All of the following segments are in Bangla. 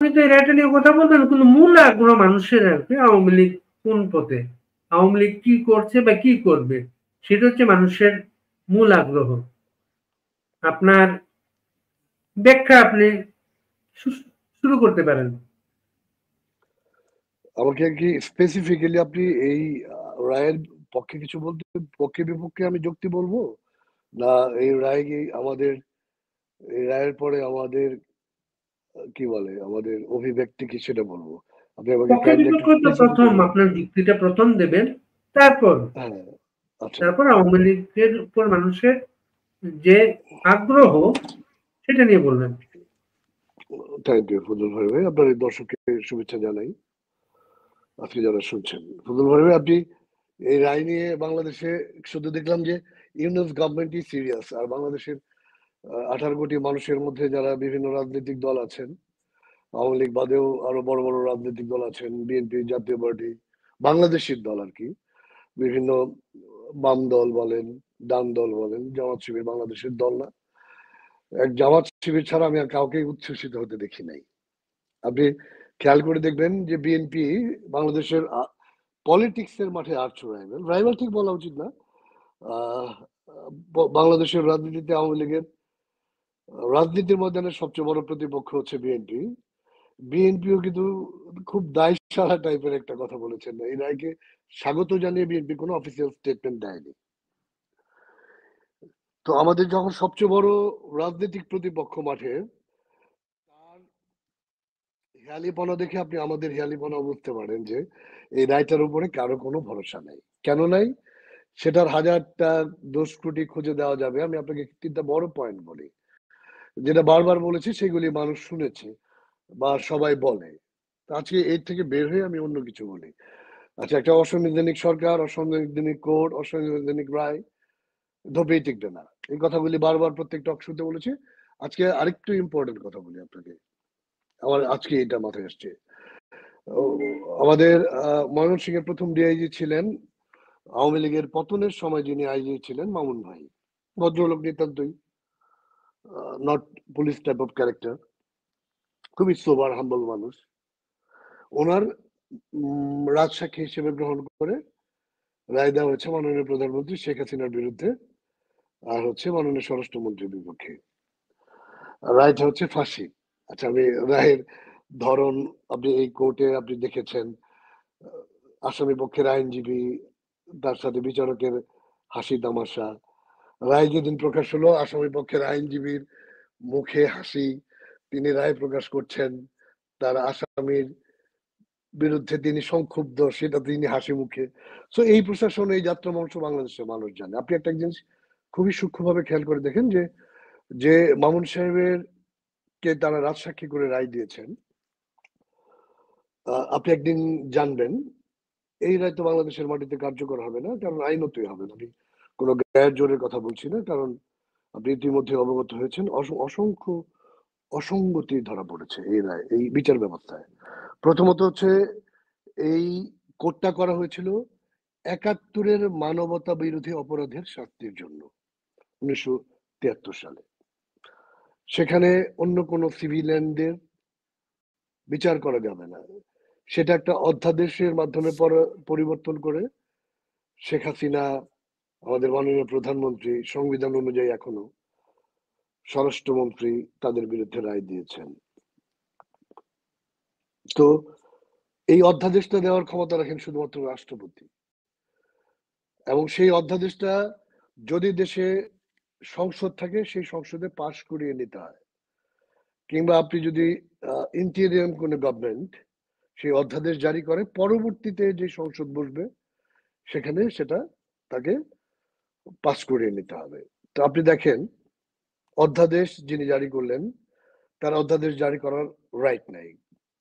আপনি তো এটা নিয়ে কথা বলবেন, কিন্তু মূল আগ্রহ মানুষের আর কি আওয়ামী লীগ কোন পথে, আওয়ামী লীগ কি করছে বা কি করবে, সেটা হচ্ছে মানুষের মূল আগ্রহ। আপনার ব্যাখ্যা আপনি শুরু করতে পারেন। আমাকে কি স্পেসিফিক্যালি আপনি এই রায়ের পক্ষে কিছু বলতে, পক্ষে বিপক্ষে আমি যুক্তি বলবো, না এই রায় আমাদের, এই রায়ের পরে আমাদের কি বলে আমাদের অভিব্যক্তি কি সেটা বলবো? আপনি আমাকে পক্ষে কাইন্ডলি একটু বিপক্ষে তো প্রথম স্পেসিফিক্যালি। আপনার যুক্তিটা প্রথম দেবেন, তারপর হ্যাঁ, আচ্ছা। তারপর আওয়ামী লীগের উপর মানুষের যে আগ্রহ সেটা নিয়ে বলবেন। থ্যাংক ইউ ফজল ভাই, আপনার এই দর্শককে শুভেচ্ছা জানাই আজকে যারা শুনছেন। ফজল ভাই, আপনি এই রায় নিয়ে বাংলাদেশে শুধু দেখলাম যে ইউনুস গভর্নমেন্টই সিরিয়াস, আর বাংলাদেশের 18 কোটি মানুষের মধ্যে যারা বিভিন্ন রাজনৈতিক দল আছেন, আওয়ামী লীগ বাদেও আরো বড় বড় রাজনৈতিক দল আছেন, বিএনপি, জাতীয় পার্টি, বাংলাদেশের দল আর কি, বিভিন্ন বাম দল বলেন, ডান দল বলেন, জামাত শিবির বাংলাদেশের দল না, এক জামাত শিবির ছাড়া আমি আর কাউকে উচ্ছ্বসিত হতে দেখি নাই। আপনি খেয়াল করে দেখবেন যে বিএনপি বাংলাদেশের পলিটিক্স এর মাঠে আর্চ রাইভাল, রাইভাল ঠিক বলা উচিত না, আহ, বাংলাদেশের রাজনীতিতে আওয়ামী লীগের রাজনীতির ময়দানে সবচেয়ে বড় প্রতিপক্ষ হচ্ছে বিএনপি। বিএনপিও কিন্তু খুব দায়সারা টাইপের একটা কথা বলেছেন, এই রায়কে স্বাগত জানিয়ে বিএনপি কোনো অফিসিয়াল স্টেটমেন্ট দেয়নি। তো আমাদের যখন সবচেয়ে বড় রাজনৈতিক প্রতিপক্ষ মাঠে, তার হেয়ালিপনা দেখে আপনি আমাদের হেয়ালিপনা বুঝতে পারেন যে এই রায়টার উপরে কারো কোনো ভরসা নেই। কেন নাই সেটার হাজারটা দোষ ত্রুটি খুঁজে দেওয়া যাবে। আমি আপনাকে 3টা বড় পয়েন্ট বলি, যেটা বারবার বলেছি, সেগুলি মানুষ শুনেছে বা সবাই বলে। আজকে এর থেকে বের হয়ে আমি অন্য কিছু বলি। আচ্ছা, একটা অসাংবিধানিক সরকার, অসাংবিধানিক কোর্ট, অসাংবিধানিক রায় ধোপেই টিকবে না, এই কথাগুলি বারবার প্রত্যেক টক শুতে বলেছি। আজকে আরেকটু ইম্পর্টেন্ট কথা বলি আপনাকে, আমার আজকে এটা মাথায় আসছে। আমাদের ময়মনসিংহের প্রথম ডিআইজি ছিলেন আওয়ামী লীগের পতনের সময়, যিনি আইজি ছিলেন মামুন ভাই, ভদ্রলোক, নিতান্তই not police type of character, খুবই সোবার হাম্বল মানুষ। ওনার রাজসাক্ষী হিসেবে গ্রহণ করে রায় দেওয়া হয়েছে মাননীয় প্রধানমন্ত্রী শেখ হাসিনার বিরুদ্ধে, আর হচ্ছে মাননীয় স্বরাষ্ট্রমন্ত্রীর বিপক্ষে। রায়টা হচ্ছে ফাঁসি। আচ্ছা, আমি রায়ের ধরন, আপনি এই কোর্টে আপনি দেখেছেন, আসামি পক্ষের আইনজীবী, তার সাথে বিচারকের হাসি তামাশা। রায় যেদিন প্রকাশ হলো, আসামি পক্ষের আইনজীবীর মুখে হাসি, তিনি রায় প্রকাশ করছেন, তার আসামির বিরুদ্ধে তিনি সংক্ষুব্ধ, সেটা তিনি হাসি মুখে। তো এই প্রশাসন, এই যাত্রা মঞ্চ বাংলাদেশের মানুষ জানে। আপনি একটা জিনিস খুবই সূক্ষ্মভাবে খেয়াল করে দেখেন যে যে মামুন সাহেবের কে তারা রাজসাক্ষী করে রায় দিয়েছেন, আপনি একদিন জানবেন এই রায় তো বাংলাদেশের মাটিতে কার্যকর হবে না, কারণ আইনতই হবে না। আমি কোনো গায়ের জোরের কথা বলছি না, কারণ আপনি ইতিমধ্যে অবগত হয়েছেন অসংখ্য অসঙ্গতি ধরা পড়েছে এই রায়, এই বিচার ব্যবস্থায়। প্রথমত হচ্ছে, এই কোর্টটা করা হয়েছিল 71-এর মানবতা বিরোধী অপরাধের শাস্তির জন্য, 1973 সালে। সেখানে অন্য কোনো সিভিলিয়ানদের বিচার করা যাবে না, সেটা একটা অধ্যাদেশের মাধ্যমে পরিবর্তন করে শেখ হাসিনা, আমাদের মাননীয় প্রধানমন্ত্রী, সংবিধান অনুযায়ী এখনো স্বরাষ্ট্রমন্ত্রী তাদের বিরুদ্ধে রায় দিয়েছেন। তো এই অধ্যাদেশটা দেওয়ার ক্ষমতা রাখেন শুধুমাত্র রাষ্ট্রপতি, এবং সেই অধ্যাদেশটা যদি দেশে সংসদ থাকে সেই সংসদে পাশ করিয়ে নিতে হয়, কিংবা আপনি যদি ইন্টেরিয়াম কোনো গভর্নমেন্ট সেই অধ্যাদেশ জারি করে, পরবর্তীতে যে সংসদ বসবে সেখানে সেটা তাকে পাস করিয়ে নিতে হবে। তো আপনি দেখেন, অধ্যাদেশ যিনি জারি করলেন তার অধ্যাদেশ জারি করার রাইট নাই,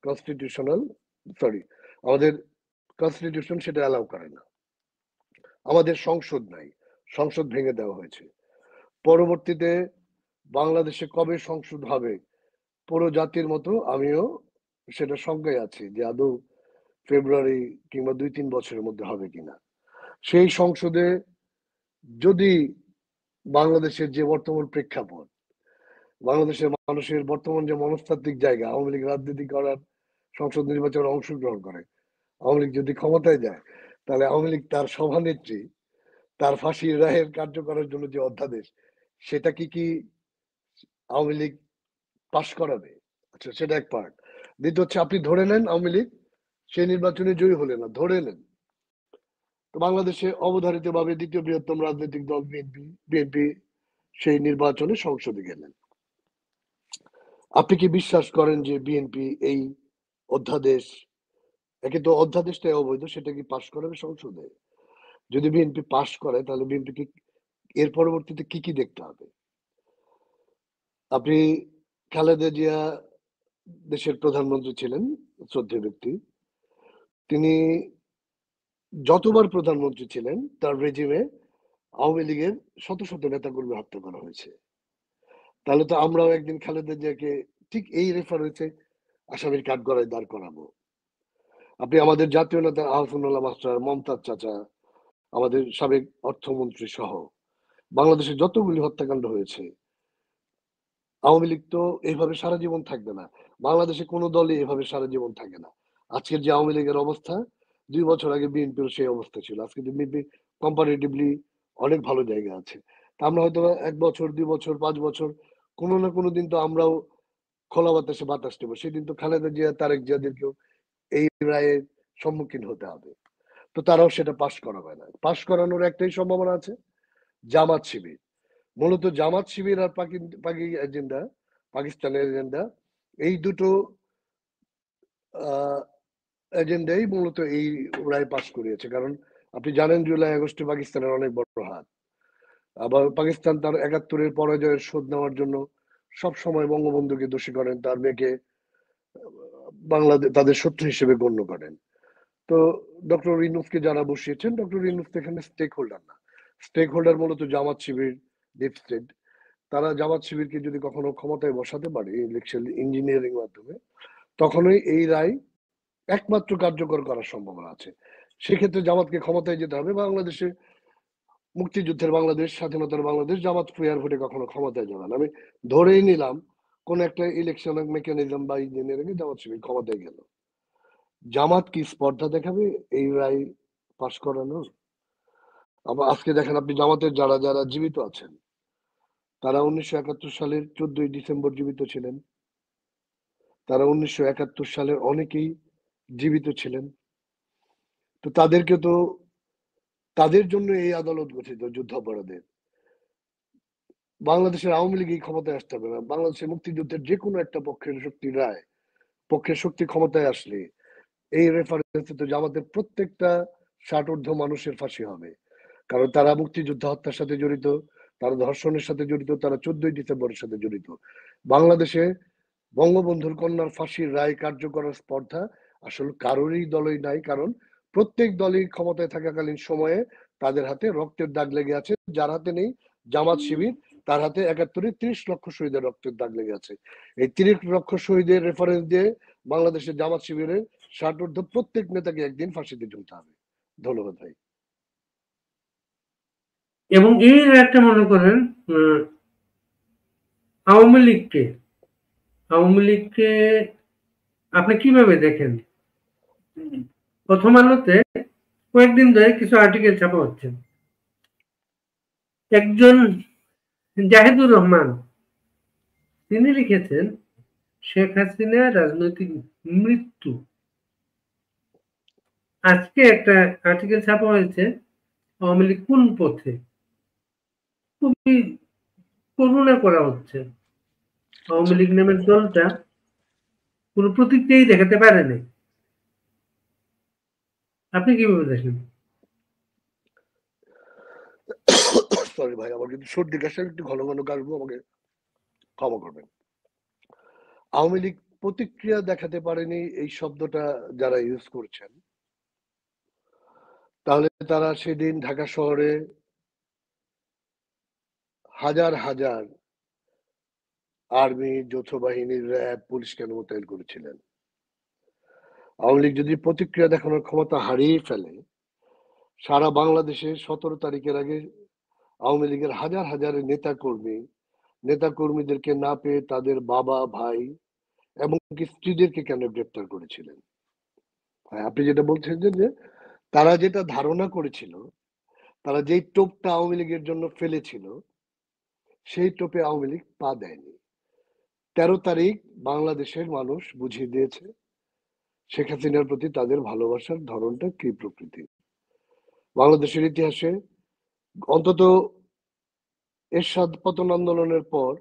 কনস্টিটিউশনাল, সরি, আমাদের কনস্টিটিউশন সেটা অ্যালাউ করে না। আমাদের সংসদ নাই, সংসদ ভেঙে দেওয়া হয়েছে। পরবর্তীতে বাংলাদেশে কবে সংসদ হবে, পুরো জাতির মতো আমিও সেটা শঙ্কায় আছি যে আদৌ ফেব্রুয়ারি কিংবা 2-3 বছরের মধ্যে হবে কিনা। সেই সংসদে যদি বাংলাদেশের যে বর্তমান প্রেক্ষাপট, বাংলাদেশের মানুষের বর্তমান যে মনস্তাত্ত্বিক জায়গা, আওয়ামী লীগ রাজনীতি করার, সংসদ নির্বাচনে অংশগ্রহণ করে, আওয়ামী লীগ যদি ক্ষমতায় যায়, তাহলে আওয়ামী লীগ তার সভানেত্রী তার ফাঁসির রায়ের কার্যকরের জন্য যে অধ্যাদেশ, সেটা কি আওয়ামী লীগ পাশ করাবে? আচ্ছা, সেটা এক পার্ট। দ্বিতীয় হচ্ছে, আপনি ধরে নেন আওয়ামী লীগ সেই নির্বাচনে জয়ী হলে না, ধরে নেন, তো বাংলাদেশে অবধারিতভাবে দ্বিতীয় বৃহত্তম রাজনৈতিক দল বিএনপি সেই নির্বাচনে সংসদে গেলেন। আপনি কি বিশ্বাস করেন যে বিএনপি এই অধ্যাদেশ, একে তো অধ্যাদেশটাই অবৈধ, সেটা কি পাশ করাবে সংসদে? যদি বিএনপি পাশ করে, তাহলে বিএনপিকে এর পরবর্তীতে কি দেখতে হবে? আপনি খালেদা জিয়া দেশের প্রধানমন্ত্রী ছিলেন, শ্রদ্ধেয় ব্যক্তি। তিনি যতবার প্রধানমন্ত্রী ছিলেন, তার রেজিমে আওয়ামী লীগের শত শত নেতাকর্মী হত্যা করা হয়েছে। তাহলে তো আমরাও একদিন খালেদা জিয়াকে ঠিক এই রেফারেন্সে আসামির কাঠগড়ায় দাঁড় করাবো। আপনি আমাদের জাতীয় নেতা আহসানুল্লাহ মাস্টার, মমতাজ চাচা, আমাদের সাবেক অর্থমন্ত্রী সহ বাংলাদেশে যতগুলি হত্যাকাণ্ড হয়েছে, আওয়ামী লীগ তো এইভাবে সারা জীবন থাকবে না। বাংলাদেশে কোনো দলই এভাবে সারা জীবন থাকে না। আজকের যে আওয়ামী লীগের অবস্থা, 2 বছর আগে বিএনপির সেই অবস্থা ছিল। আজকে বিএনপি কম্পারেটিভলি অনেক ভালো জায়গা আছে। তা আমরা হয়তো 1 বছর, 2 বছর, 5 বছর কোনো না কোনো দিন তো আমরাও খোলা বাতাসে বাতাস নেবো। সেদিন তো খালেদা জিয়া, তারেক জিয়াদেরকেও এই রায়ের সম্মুখীন হতে হবে। তো তারাও সেটা পাশ করাবে না। পাশ করানোর একটাই সম্ভাবনা আছে, জামাত শিবির। মূলত জামাত শিবির আর পাকি এজেন্ডা, পাকিস্তানের এজেন্ডা, এই দুটো এজেন্ডাই মূলত এই রায় পাশ করিয়েছে। কারণ আপনি জানেন, জুলাই আগস্টে পাকিস্তানের অনেক বড় হাত। আবার পাকিস্তান তার ৭১-এর পরাজয়ের শোধ নেওয়ার জন্য সব সময় বঙ্গবন্ধুকে দোষী করেন, তার মেয়েকে বাংলাদেশ তাদের শত্রু হিসেবে গণ্য করেন। তো ডক্টর ইউনূসকে যারা বসিয়েছেন, ডক্টর ইউনূস এখানে স্টেক হোল্ডার না। স্টেক হোল্ডার মূলত জামাত শিবির, ডিপ স্টেট। তারা জামাত শিবিরকে যদি কখনো ক্ষমতায় বসাতে পারে ইলেকশন ইঞ্জিনিয়ারিং মাধ্যমে, তখনই এই রায় একমাত্র কার্যকর করার সম্ভাবনা আছে। সেক্ষেত্রে জামাতকে ক্ষমতায় যেতে হবে। বাংলাদেশে মুক্তিযুদ্ধের বাংলাদেশ, স্বাধীনতার বাংলাদেশ, জামাত ফেয়ার ভোটে কখনো ক্ষমতায় যাবে না। আমি ধরেই নিলাম কোন একটা ইলেকশন মেকানিজম বা ইঞ্জিনিয়ারিং এ জামাত শিবির ক্ষমতায় গেল, জামাত কি স্পর্ধা দেখাবে এই রায় পাশ করানোর? আবার আজকে দেখেন, আপনি জামাতের যারা যারা জীবিত আছেন, তারা 1971 সালের 14ই ডিসেম্বর জীবিত ছিলেন। তারা 1971 সালের অনেকেই জীবিত ছিলেন। তো তাদেরকে তো, তাদের জন্য এই আদালত গঠিত যুদ্ধাপরাধের। বাংলাদেশের আওয়ামী লীগ এই ক্ষমতায় আসতে হবে না। বাংলাদেশের মুক্তিযুদ্ধের যে কোনো একটা পক্ষের শক্তি ক্ষমতায় আসলে এই রেফারেন্সে তো জামাতের প্রত্যেকটা ষাটোর্ধ্ব মানুষের ফাঁসি হবে। কারণ তারা মুক্তিযুদ্ধ হত্যার সাথে জড়িত, তারা ধর্ষণের সাথে জড়িত, তারা 14ই ডিসেম্বরের সাথে জড়িত। বাংলাদেশে বঙ্গবন্ধুর কন্যার ফাঁসির রায় কার্যকরের স্পর্ধা আসলে কারোরই দলই নাই। কারণ প্রত্যেক দলই ক্ষমতায় থাকাকালীন সময়ে তাদের হাতে রক্তের দাগ লেগে আছে। যার হাতে নেই, জামাত শিবির, তার হাতে 71-এ 30 লক্ষ শহীদের রক্তের দাগ লেগে আছে। এই 30 লক্ষ শহীদের রেফারেন্স দিয়ে বাংলাদেশের জামাত শিবিরের ষাটোর্ধ্ব প্রত্যেক নেতাকে একদিন ফাঁসিতে ঝুলতে হবে। ধন্যবাদ ভাই। এবং এই একটা মনে করেন, আওয়ামী লীগকে আওয়ামী লীগকে আপনি কিভাবে দেখেন? প্রথম আলোতে কয়েকদিন ধরে কিছু আর্টিকেল ছাপা হচ্ছে। একজন জাহিদুর রহমান, তিনি লিখেছেন শেখ হাসিনা রাজনৈতিক মৃত্যু। আজকে একটা আর্টিকেল ছাপা হয়েছে, আওয়ামী লীগ কোন পথে। খুবই করুণা করা হচ্ছে। আওয়ামী লীগ নামের দলটা কোনো প্রতিক্রিয়াই দেখাতে পারেনি। আপনি কিভাবে দেখেন? সরি ভাই, আমার কিন্তু সর্দি কাশি, একটু ঘন ঘন কাশবো, আমাকে ক্ষমা করবেন। আওয়ামী লীগ প্রতিক্রিয়া দেখাতে পারেনি এই শব্দটা যারা ইউজ করছেন, তাহলে তারা সেদিন ঢাকা শহরে হাজার হাজার আর্মি, যৌথ বাহিনী, র্যাব, পুলিশ কেন মোতায়েন করেছিলেন? আওয়ামী লীগ যদি প্রতিক্রিয়া দেখানোর ক্ষমতা হারিয়ে ফেলে, সারা বাংলাদেশে 17 তারিখের আগে আওয়ামী লীগের হাজার হাজার নেতা কর্মী নেতা কর্মীদেরকে না পেয়ে তাদের বাবা, ভাই এমনকি স্ত্রীদেরকে কেন গ্রেপ্তার করেছিলেন? আপনি যেটা বলছেন যে তারা যেটা ধারণা করেছিল, তারা যেই টোপটা আওয়ামী লীগের জন্য ফেলেছিল, সেই টোপে আওয়ামী লীগ পা দেয়নি। 13 তারিখ বাংলাদেশের মানুষ বুঝিয়ে দিয়েছে শেখ হাসিনার প্রতি তাদের ভালোবাসার ধরনটা কি প্রকৃতি। বাংলাদেশের ইতিহাসে অন্তত এরশাদ পতন আন্দোলনের পর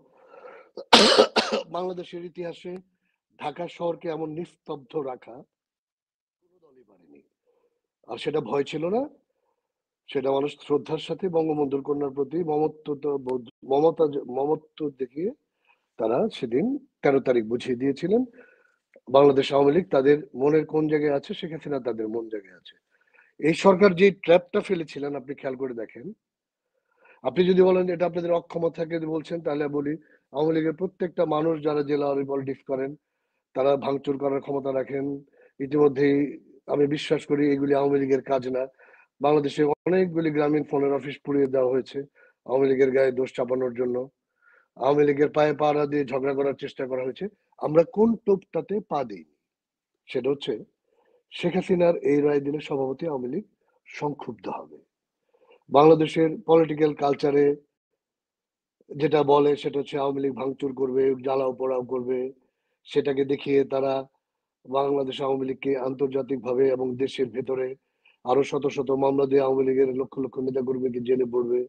বাংলাদেশের ইতিহাসে ঢাকা শহরকে এমন নিস্তব্ধ রাখা কোনো দলই পারেনি। আর সেটা ভয় ছিল না, সেটা মানুষ শ্রদ্ধার সাথে বঙ্গবন্ধুর কন্যার প্রতি মমত্ব দেখিয়ে তারা সেদিন 13 তারিখ বুঝিয়ে দিয়েছিলেন বাংলাদেশ আওয়ামী লীগ তাদের মনের কোন জায়গায় আছে, শেখ হাসিনা তাদের মন জায়গায় আছে। এই সরকার যে ট্র্যাপটা ফেলেছিলেন আপনি খেয়াল করে দেখেন। আপনি যদি বলেন এটা আপনাদের অক্ষমতা থাকে বলছেন, তাহলে বলি আওয়ামী লীগের প্রত্যেকটা মানুষ যারা জেলা পলিটিক্স করেন তারা ভাঙচুর করার ক্ষমতা রাখেন। ইতিমধ্যেই আমি বিশ্বাস করি এগুলি আওয়ামী লীগের কাজ না। বাংলাদেশে অনেকগুলি গ্রামীণ ফোনের অফিস পুড়িয়ে দেওয়া হয়েছে আওয়ামী লীগের গায়ে দোষ চাপানোর জন্য। আওয়ামী লীগের পায়ে পাড়া দিয়ে ঝগড়া করার চেষ্টা করা হয়েছে। আমরা কোন টোপটাতে পা দিইনি, সেটা হচ্ছে শেখ হাসিনার এই রায় দিলে সভাপতি আওয়ামী লীগ সংক্ষুব্ধ হবে। বাংলাদেশের পলিটিক্যাল কালচারে যেটা বলে সেটা হচ্ছে আওয়ামী লীগ ভাঙচুর করবে, জ্বালাও পোড়াও করবে, সেটাকে দেখিয়ে তারা বাংলাদেশ আওয়ামী লীগকে আন্তর্জাতিকভাবে এবং দেশের ভেতরে আরো শত শত মামলা দিয়ে আওয়ামী লীগের লক্ষ লক্ষ নেতা কর্মীকে জেলে পড়বে,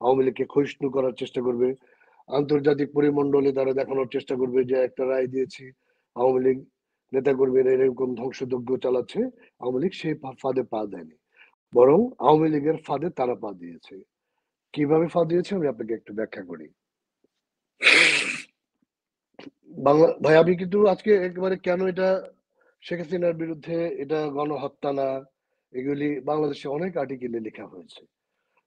আওয়ামী লীগকে ক্ষয়িষ্ণু করার চেষ্টা করবে। আন্তর্জাতিক পরিমণ্ডলে তারা দেখানোর চেষ্টা করবে যে একটা রায় দিয়েছি, আওয়ামী লীগ নেতা কর্মীরা এরকম ধ্বংসযজ্ঞ চালাচ্ছে। আওয়ামী লীগ সেই ফাঁদে পা দেয়নি, বরং আওয়ামী লীগের ফাঁদে তারা পা দিয়েছে। কিভাবে পা দিয়েছে আমি আপনাকে একটু ব্যাখ্যা করি। বাংলা ভাই, আমি কিন্তু আজকে একেবারে কেন এটা শেখ হাসিনার বিরুদ্ধে এটা গণহত্যা না, এগুলি বাংলাদেশে অনেক আর্টিকেলে লেখা হয়েছে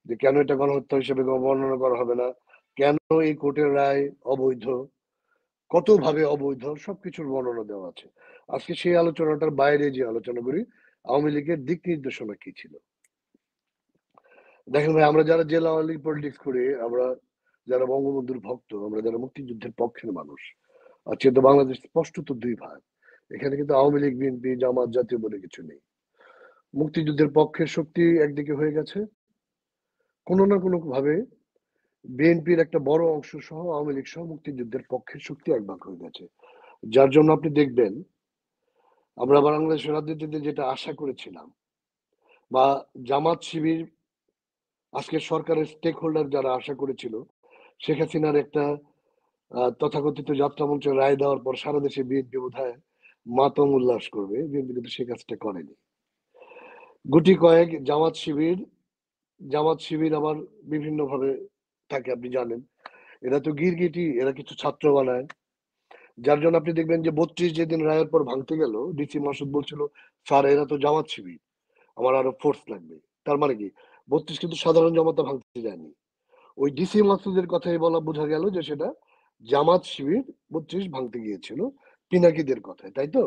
যে কেন এটা গণহত্যা হিসেবে বর্ণনা করা হবে না, কেন এই কোর্টের রায় অবৈধ, কত ভাবে অবৈধ, সবকিছুর বর্ণনা দেওয়া আছে। আজকে সেই আলোচনাটার বাইরে যে আলোচনা করি আওয়ামী লীগের দিক নির্দেশনা কি ছিল। দেখেন ভাই, আমরা যারা জেলা আওয়ামী লীগ পলিটিক্স করি, আমরা যারা বঙ্গবন্ধুর ভক্ত, আমরা যারা মুক্তিযুদ্ধের পক্ষের মানুষ, আজকে তো বাংলাদেশ স্পষ্টত দুই ভাগ। এখানে কিন্তু আওয়ামী লীগ, বিএনপি, জামাত, জাতীয় বলে কিছু নেই। মুক্তিযুদ্ধের পক্ষের শক্তি একদিকে হয়ে গেছে, কোনো না কোনো ভাবে বিএনপির একটা বড় অংশ সহ আওয়ামী লীগ সহ মুক্তিযুদ্ধের পক্ষের শক্তি এক ভাগ হয়ে গেছে। যার জন্য আপনি দেখবেন আমরা বাংলাদেশের রাজনীতিতে যেটা আশা করেছিলাম, বা জামাত শিবির আজকে সরকারের স্টেক হোল্ডার যারা আশা করেছিল শেখ হাসিনার একটা তথাকথিত যাত্রা মঞ্চের রায় দেওয়ার পর সারা দেশে বিএনপি বোধহয় মাতম উল্লাস করবে, বিএনপি কিন্তু সে কাজটা করেনি। গুটি কয়েক জামাত শিবির আবার বিভিন্ন ভাবে থাকে, আপনি জানেন এরা তো গিরগিটি, এরা কিছু ছাত্র বানায়। যার জন্য আপনি দেখবেন যে 32 যেদিন রায়ের পর ভাঙতে গেল, ডিসি মাসুদ বলছিল স্যার এরা তো জামাত শিবির, আমার আরো ফোর্স লাগবে। তার মানে কি 32 কিন্তু সাধারণ জামাতা ভাঙতে যায়নি, ওই ডিসি মাসুদের কথাই বলা বোঝা গেল যে সেটা জামাত শিবির 32 ভাঙতে গিয়েছিল পিনাকিদের কথায়, তাই তো?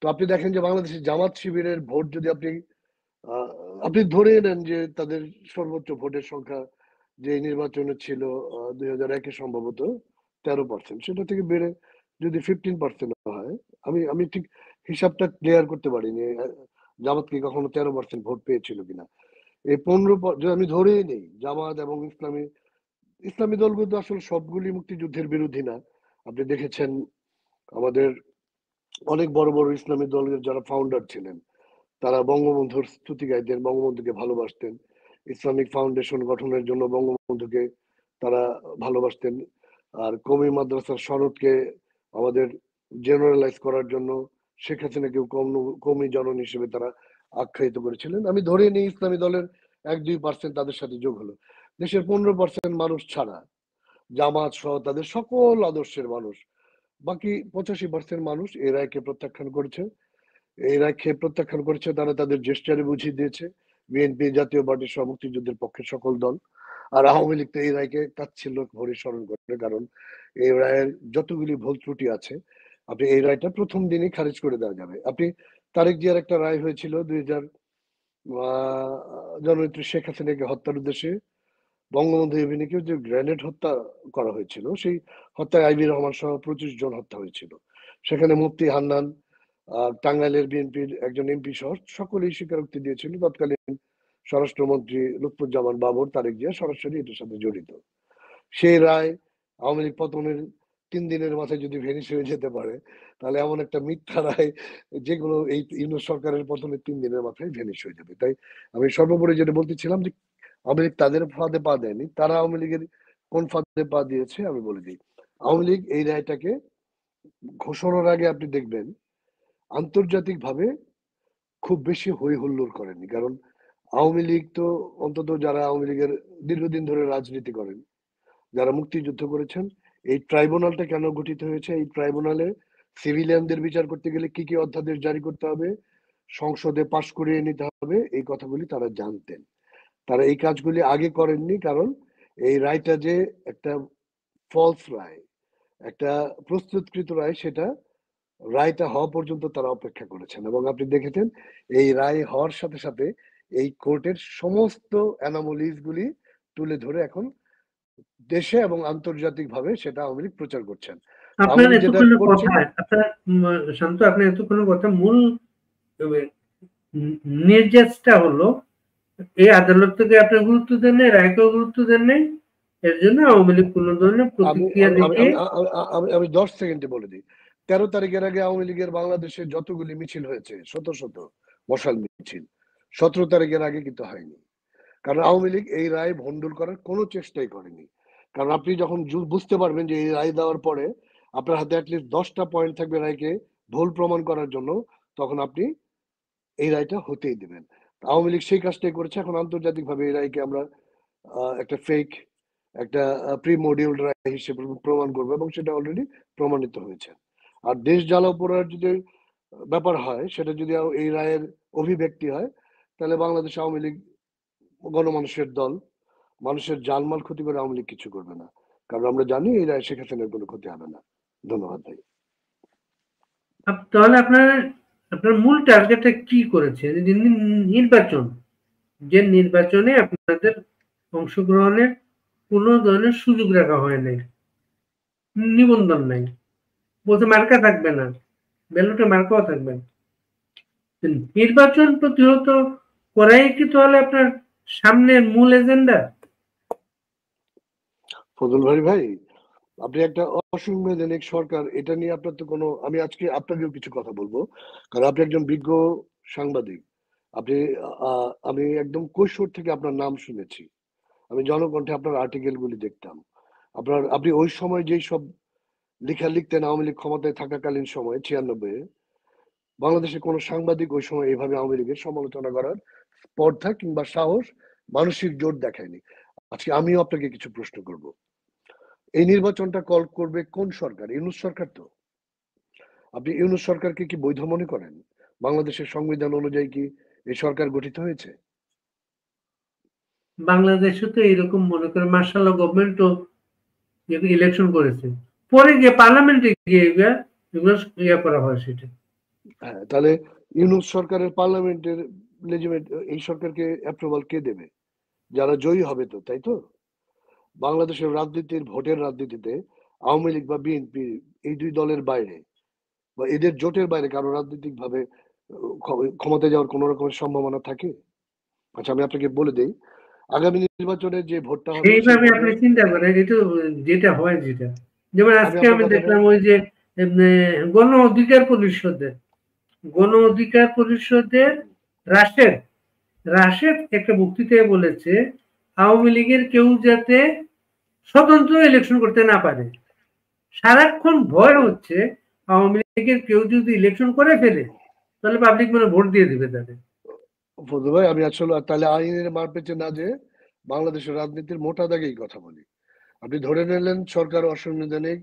তো আপনি দেখেন যে বাংলাদেশের জামাত শিবিরের ভোট যদি আপনি ধরে নেন যে তাদের সর্বোচ্চ ভোটের সংখ্যা যে নির্বাচনে ছিল 2001-এ সম্ভবত 13%, সেটা থেকে বেড়ে যদি 15% হয়, আমি ঠিক হিসাবটা ক্লিয়ার করতে পারিনি জামাত কি কখনো 13% ভোট পেয়েছিল কিনা। এই 15 যদি আমি ধরেই নেই জামাত এবং ইসলামী দলগুলো আসলে সবগুলি মুক্তিযুদ্ধের বিরোধী না। আপনি দেখেছেন আমাদের অনেক বড় বড় ইসলামী দলের যারা ফাউন্ডার ছিলেন তারা বঙ্গবন্ধুর স্তুতি গাইতেন, বঙ্গবন্ধুকে ভালোবাসতেন, ইসলামিক ফাউন্ডেশন গঠনের জন্য বঙ্গবন্ধুকে তারা ভালোবাসতেন। আর কমি মাদ্রাসার সনদকে আমাদের জেনারেলাইজ করার জন্য শেখ হাসিনাকেও কমি জননী হিসেবে তারা আখ্যায়িত করেছিলেন। আমি ধরে নিই ইসলামী দলের 1-2% তাদের সাথে যোগ হলো। দেশের 15% মানুষ ছাড়া জামাত সহ তাদের সকল আদর্শের মানুষ, বাকি 85% মানুষ এই রায়কে প্রত্যাখ্যান করেছে। এই রায়কে প্রত্যাখ্যান করেছে, তারা তাদের জেস্টারে বুঝিয়ে দিয়েছে। বিএনপি, জাতীয় পার্টি সহ মুক্তিযুদ্ধের পক্ষে সকল দল। আর আওয়ামী লীগ তো এই রায়কে তাচ্ছিল্য ভরে স্মরণ করে, কারণ এই রায়ের যতগুলি ভুল ত্রুটি আছে আপনি এই রায়টা প্রথম দিনই খারিজ করে দেওয়া যাবে। আপনি তারেক জিয়ার একটা রায় হয়েছিল 2000 জননেত্রী শেখ হাসিনাকে হত্যার উদ্দেশ্যে, বঙ্গবন্ধু এভিনিউকে যে গ্রেনেড হত্যা করা হয়েছিল, সেই হত্যায় আইবি রহমান সহ 25 জন হত্যা হয়েছিল। সেখানে মুফতি হান্নান, টাঙ্গাইলের বিএনপির একজন এমপি সহ সকলেই স্বীকারোক্তি দিয়েছিল তৎকালীন স্বরাষ্ট্রমন্ত্রী লুৎফুজ্জামান বাবর, তারেক জিয়া সরাসরি এটার সাথে জড়িত। সেই রায় আওয়ামী লীগ পতনের 3 দিনের মাথায় যদি ভেনিশ হয়ে যেতে পারে, তাহলে এমন একটা মিথ্যা রায় যেগুলো এই ইউনূস সরকারের পতনের 3 দিনের মাথায় ভেনিশ হয়ে যাবে। তাই আমি সর্বোপরি যেটা বলতেছিলাম যে আওয়ামী লীগ তাদের ফাঁদে পা দেয়নি, তারা আওয়ামী লীগের কোন ফাঁদে পা দিয়েছে আমি বলে দিই। আওয়ামী লীগ এই রায়টাকে ঘোষণার আগে আপনি দেখবেন আন্তর্জাতিকভাবে খুব বেশি হই হুল্লোড় করেনি, কারণ আওয়ামী লীগ তো অন্তত যারা আওয়ামী লীগের দীর্ঘদিন ধরে রাজনীতি করেন, যারা মুক্তিযুদ্ধ করেছেন, এই ট্রাইব্যুনালটা কেন গঠিত হয়েছে, এই ট্রাইব্যুনালে সিভিলিয়ানদের বিচার করতে গেলে কি কি অধ্যাদেশ জারি করতে হবে, সংসদে পাশ করিয়ে নিতে হবে, এই কথাগুলি তারা জানতেন। তারা এই কাজগুলি আগে করেননি, কারণ এই রায়টা যে একটা ফলস রায়, একটা প্রস্তুতকৃত রায়, সেটা রায়টা হওয়া পর্যন্ত তারা অপেক্ষা করেছেন। এবং আপনি দেখেছেন এই রায় হওয়ার সাথে সাথে এই কোর্টের সমস্ত অ্যানোমালিজ গুলি তুলে ধরে এখন দেশে এবং আন্তর্জাতিকভাবে সেটা আওয়ামী লীগ প্রচার করছেন। আওয়ামী আপনার লীগ যেটা এতক্ষণ করছেন, কথা, আপনার শান্ত, আপনার এতক্ষণ কথা মূল নির্যাসটা হলো এই আদালত থেকে আপনি গুরুত্ব দেন নাই, রায়কেও গুরুত্ব দেন নাই, এর জন্য আওয়ামী লীগ কোনো ধরনের আমি প্রতিক্রিয়া আমি আমি দেখিয়ে আমি আমি 10 সেকেন্ডে বলে দিই। 13 তারিখের আগে আওয়ামী লীগের বাংলাদেশে যতগুলি মিছিল হয়েছে, শত শত মশাল মিছিল, 17 তারিখের আগে কিন্তু হয়নি। কারণ আওয়ামী লীগ এই রায় ভণ্ডুল করার কোনো চেষ্টাই করেনি। কারণ আপনি যখন বুঝতে পারবেন যে এই রায় দেওয়ার পরে আপনার হাতে অ্যাটলিস্ট 10টা পয়েন্ট থাকবে রায়কে ভুল প্রমাণ করার জন্য, তখন আপনি এই রায়টা হতেই দেবেন। আওয়ামী লীগ সেই কাজটাই করেছে। এখন আন্তর্জাতিকভাবে এই রায়কে আমরা একটা ফেক, একটা প্রি মডিউল রায় হিসেবে প্রমাণ করবো, এবং সেটা অলরেডি প্রমাণিত হয়েছে। আর দেশ জ্বালাও পোড়ার যদি ব্যাপার হয়, সেটা যদি এই রায়ের অভিব্যক্তি হয়, তাহলে বাংলাদেশ আওয়ামী লীগ গণমানুষের দল, মানুষের জানমাল ক্ষতি করে আওয়ামী লীগ কিছু করবে না। কারণ আমরা জানি এই রায় শেখ হাসিনার কোনো ক্ষতি হবে না। ধন্যবাদ ভাই। তাহলে আপনার মূল টার্গেটটা কি করেছে? নির্বাচন, যে নির্বাচনে আপনাদের অংশগ্রহণের কোনো ধরনের সুযোগ রাখা হয় নাই, নিবন্ধন নাই, বলতে মার্কা থাকবে না, ব্যালটে মার্কাও থাকবে না। নির্বাচন প্রতিহত করাই কি তাহলে আপনার সামনের মূল এজেন্ডা? ফজল ভাই, আপনি একটা অসাংবিধানিক সরকার, এটা নিয়ে আপনার তো কোনো, আমি আজকে আপনাকেও কিছু কথা বলবো, কারণ আপনি একজন বিজ্ঞ সাংবাদিক। আপনি আমি একদম কৈশোর থেকে আপনার নাম শুনেছি, আমি জনকণ্ঠে আপনার আর্টিকেল গুলি দেখতাম। আপনি ওই সময় যেই সব লেখা লিখতেন আওয়ামী লীগ ক্ষমতায় থাকাকালীন সময় 96-এ, বাংলাদেশের কোন সাংবাদিক ওই সময় এইভাবে আওয়ামী লীগের সমালোচনা করার স্পর্ধা কিংবা সাহস, মানসিক জোর দেখায়নি। আজকে আমিও আপনাকে কিছু প্রশ্ন করব। এই নির্বাচনটা কল করবে কোন সরকার? ইউনূস সরকার তো। আপনি ইউনূস সরকারকে কি বৈধ মনে করেন? বাংলাদেশের সংবিধান অনুযায়ী কি এই সরকার গঠিত হয়েছে? বাংলাদেশে তো এরকম মনে করেন মার্শাল্লাহ গভর্নমেন্টও ইলেকশন করেছে, পরে গিয়ে পার্লামেন্টে গিয়ে এগুলো ইয়ে করা হয় সেটা। হ্যাঁ, তাহলে ইউনূস সরকারের পার্লামেন্টের লেজিমেট, এই সরকারকে অ্যাপ্রুভাল কে দেবে? যারা জয়ী হবে তো, তাই তো? বাংলাদেশের রাজনীতির, ভোটের রাজনীতিতে আওয়ামী লীগ বা বিএনপি, এই দুই দলের বাইরে বা এদের জোটের বাইরে কারো রাজনৈতিক ভাবে ক্ষমতায় যাওয়ার কোন রকমের সম্ভাবনা থাকে? আচ্ছা, আমি আপনাকে বলে দেই, আগামী নির্বাচনে যে ভোটটা হবে সেই সেইভাবে ভোটে আপনি চিন্তা করেন, এটা যেটা হয়, যেটা যেমন আমি আজকে আপনার আমি কথাটা, দেখলাম ওই যে গণ অধিকার পরিষদের গণ অধিকার পরিষদের রাশেদ রাশেদ একটা বক্তৃতায় বলেছে আওয়ামী লীগের কেউ যাতে স্বতন্ত্র ইলেকশন করতে না পারে। সারাক্ষণ ভয় হচ্ছে আওয়ামী লীগের কেউ যদি ইলেকশন করে ফেলে তাহলে পাবলিক মানে ভোট দিয়ে দিবে তাদের। ফজল ভাই, আমি আসলে তাহলে আইনের মার পেছে না যে বাংলাদেশের রাজনীতির মোটা দাগেই কথা বলি। আপনি ধরে নিলেন সরকার অসাংবিধানিক,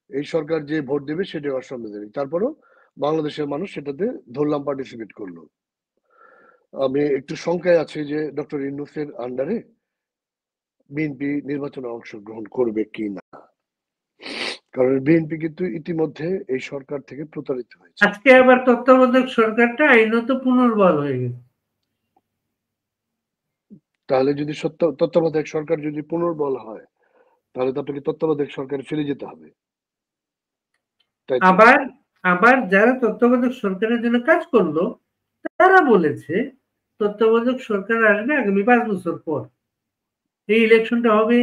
এই সরকার যে ভোট দেবে সেটাই অসাংবিধানিক, তারপরও বাংলাদেশের মানুষ সেটাতে ধরলাম, পার্টিসিপেট করলো। আমি একটু শঙ্কায় আছি যে ডক্টর ইউনূসের আন্ডারে বিএনপি নির্বাচনে অংশগ্রহণ করবে কি না, কারণ বিএনপি কিন্তু ইতিমধ্যে এই সরকার থেকে প্রতারিত হয়েছে। আজকে আবার তত্ত্বাবধায়ক সরকারটা আইনত পুনর্বহাল হয়ে গেছে। তাহলে যদি তত্ত্বাবধায়ক সরকার যদি পুনর্বল হয়, তাহলে তো আপনাকে তত্ত্বাবধায়ক সরকারে ফিরে যেতে হবে, তাই তো? আবার আবার যারা তত্ত্বাবধায়ক সরকারের জন্য কাজ করলো তারা বলেছে তত্ত্বাবধায়ক সরকার আসবে আগামী 5 বছর পর। এই ইলেকশনটা হবে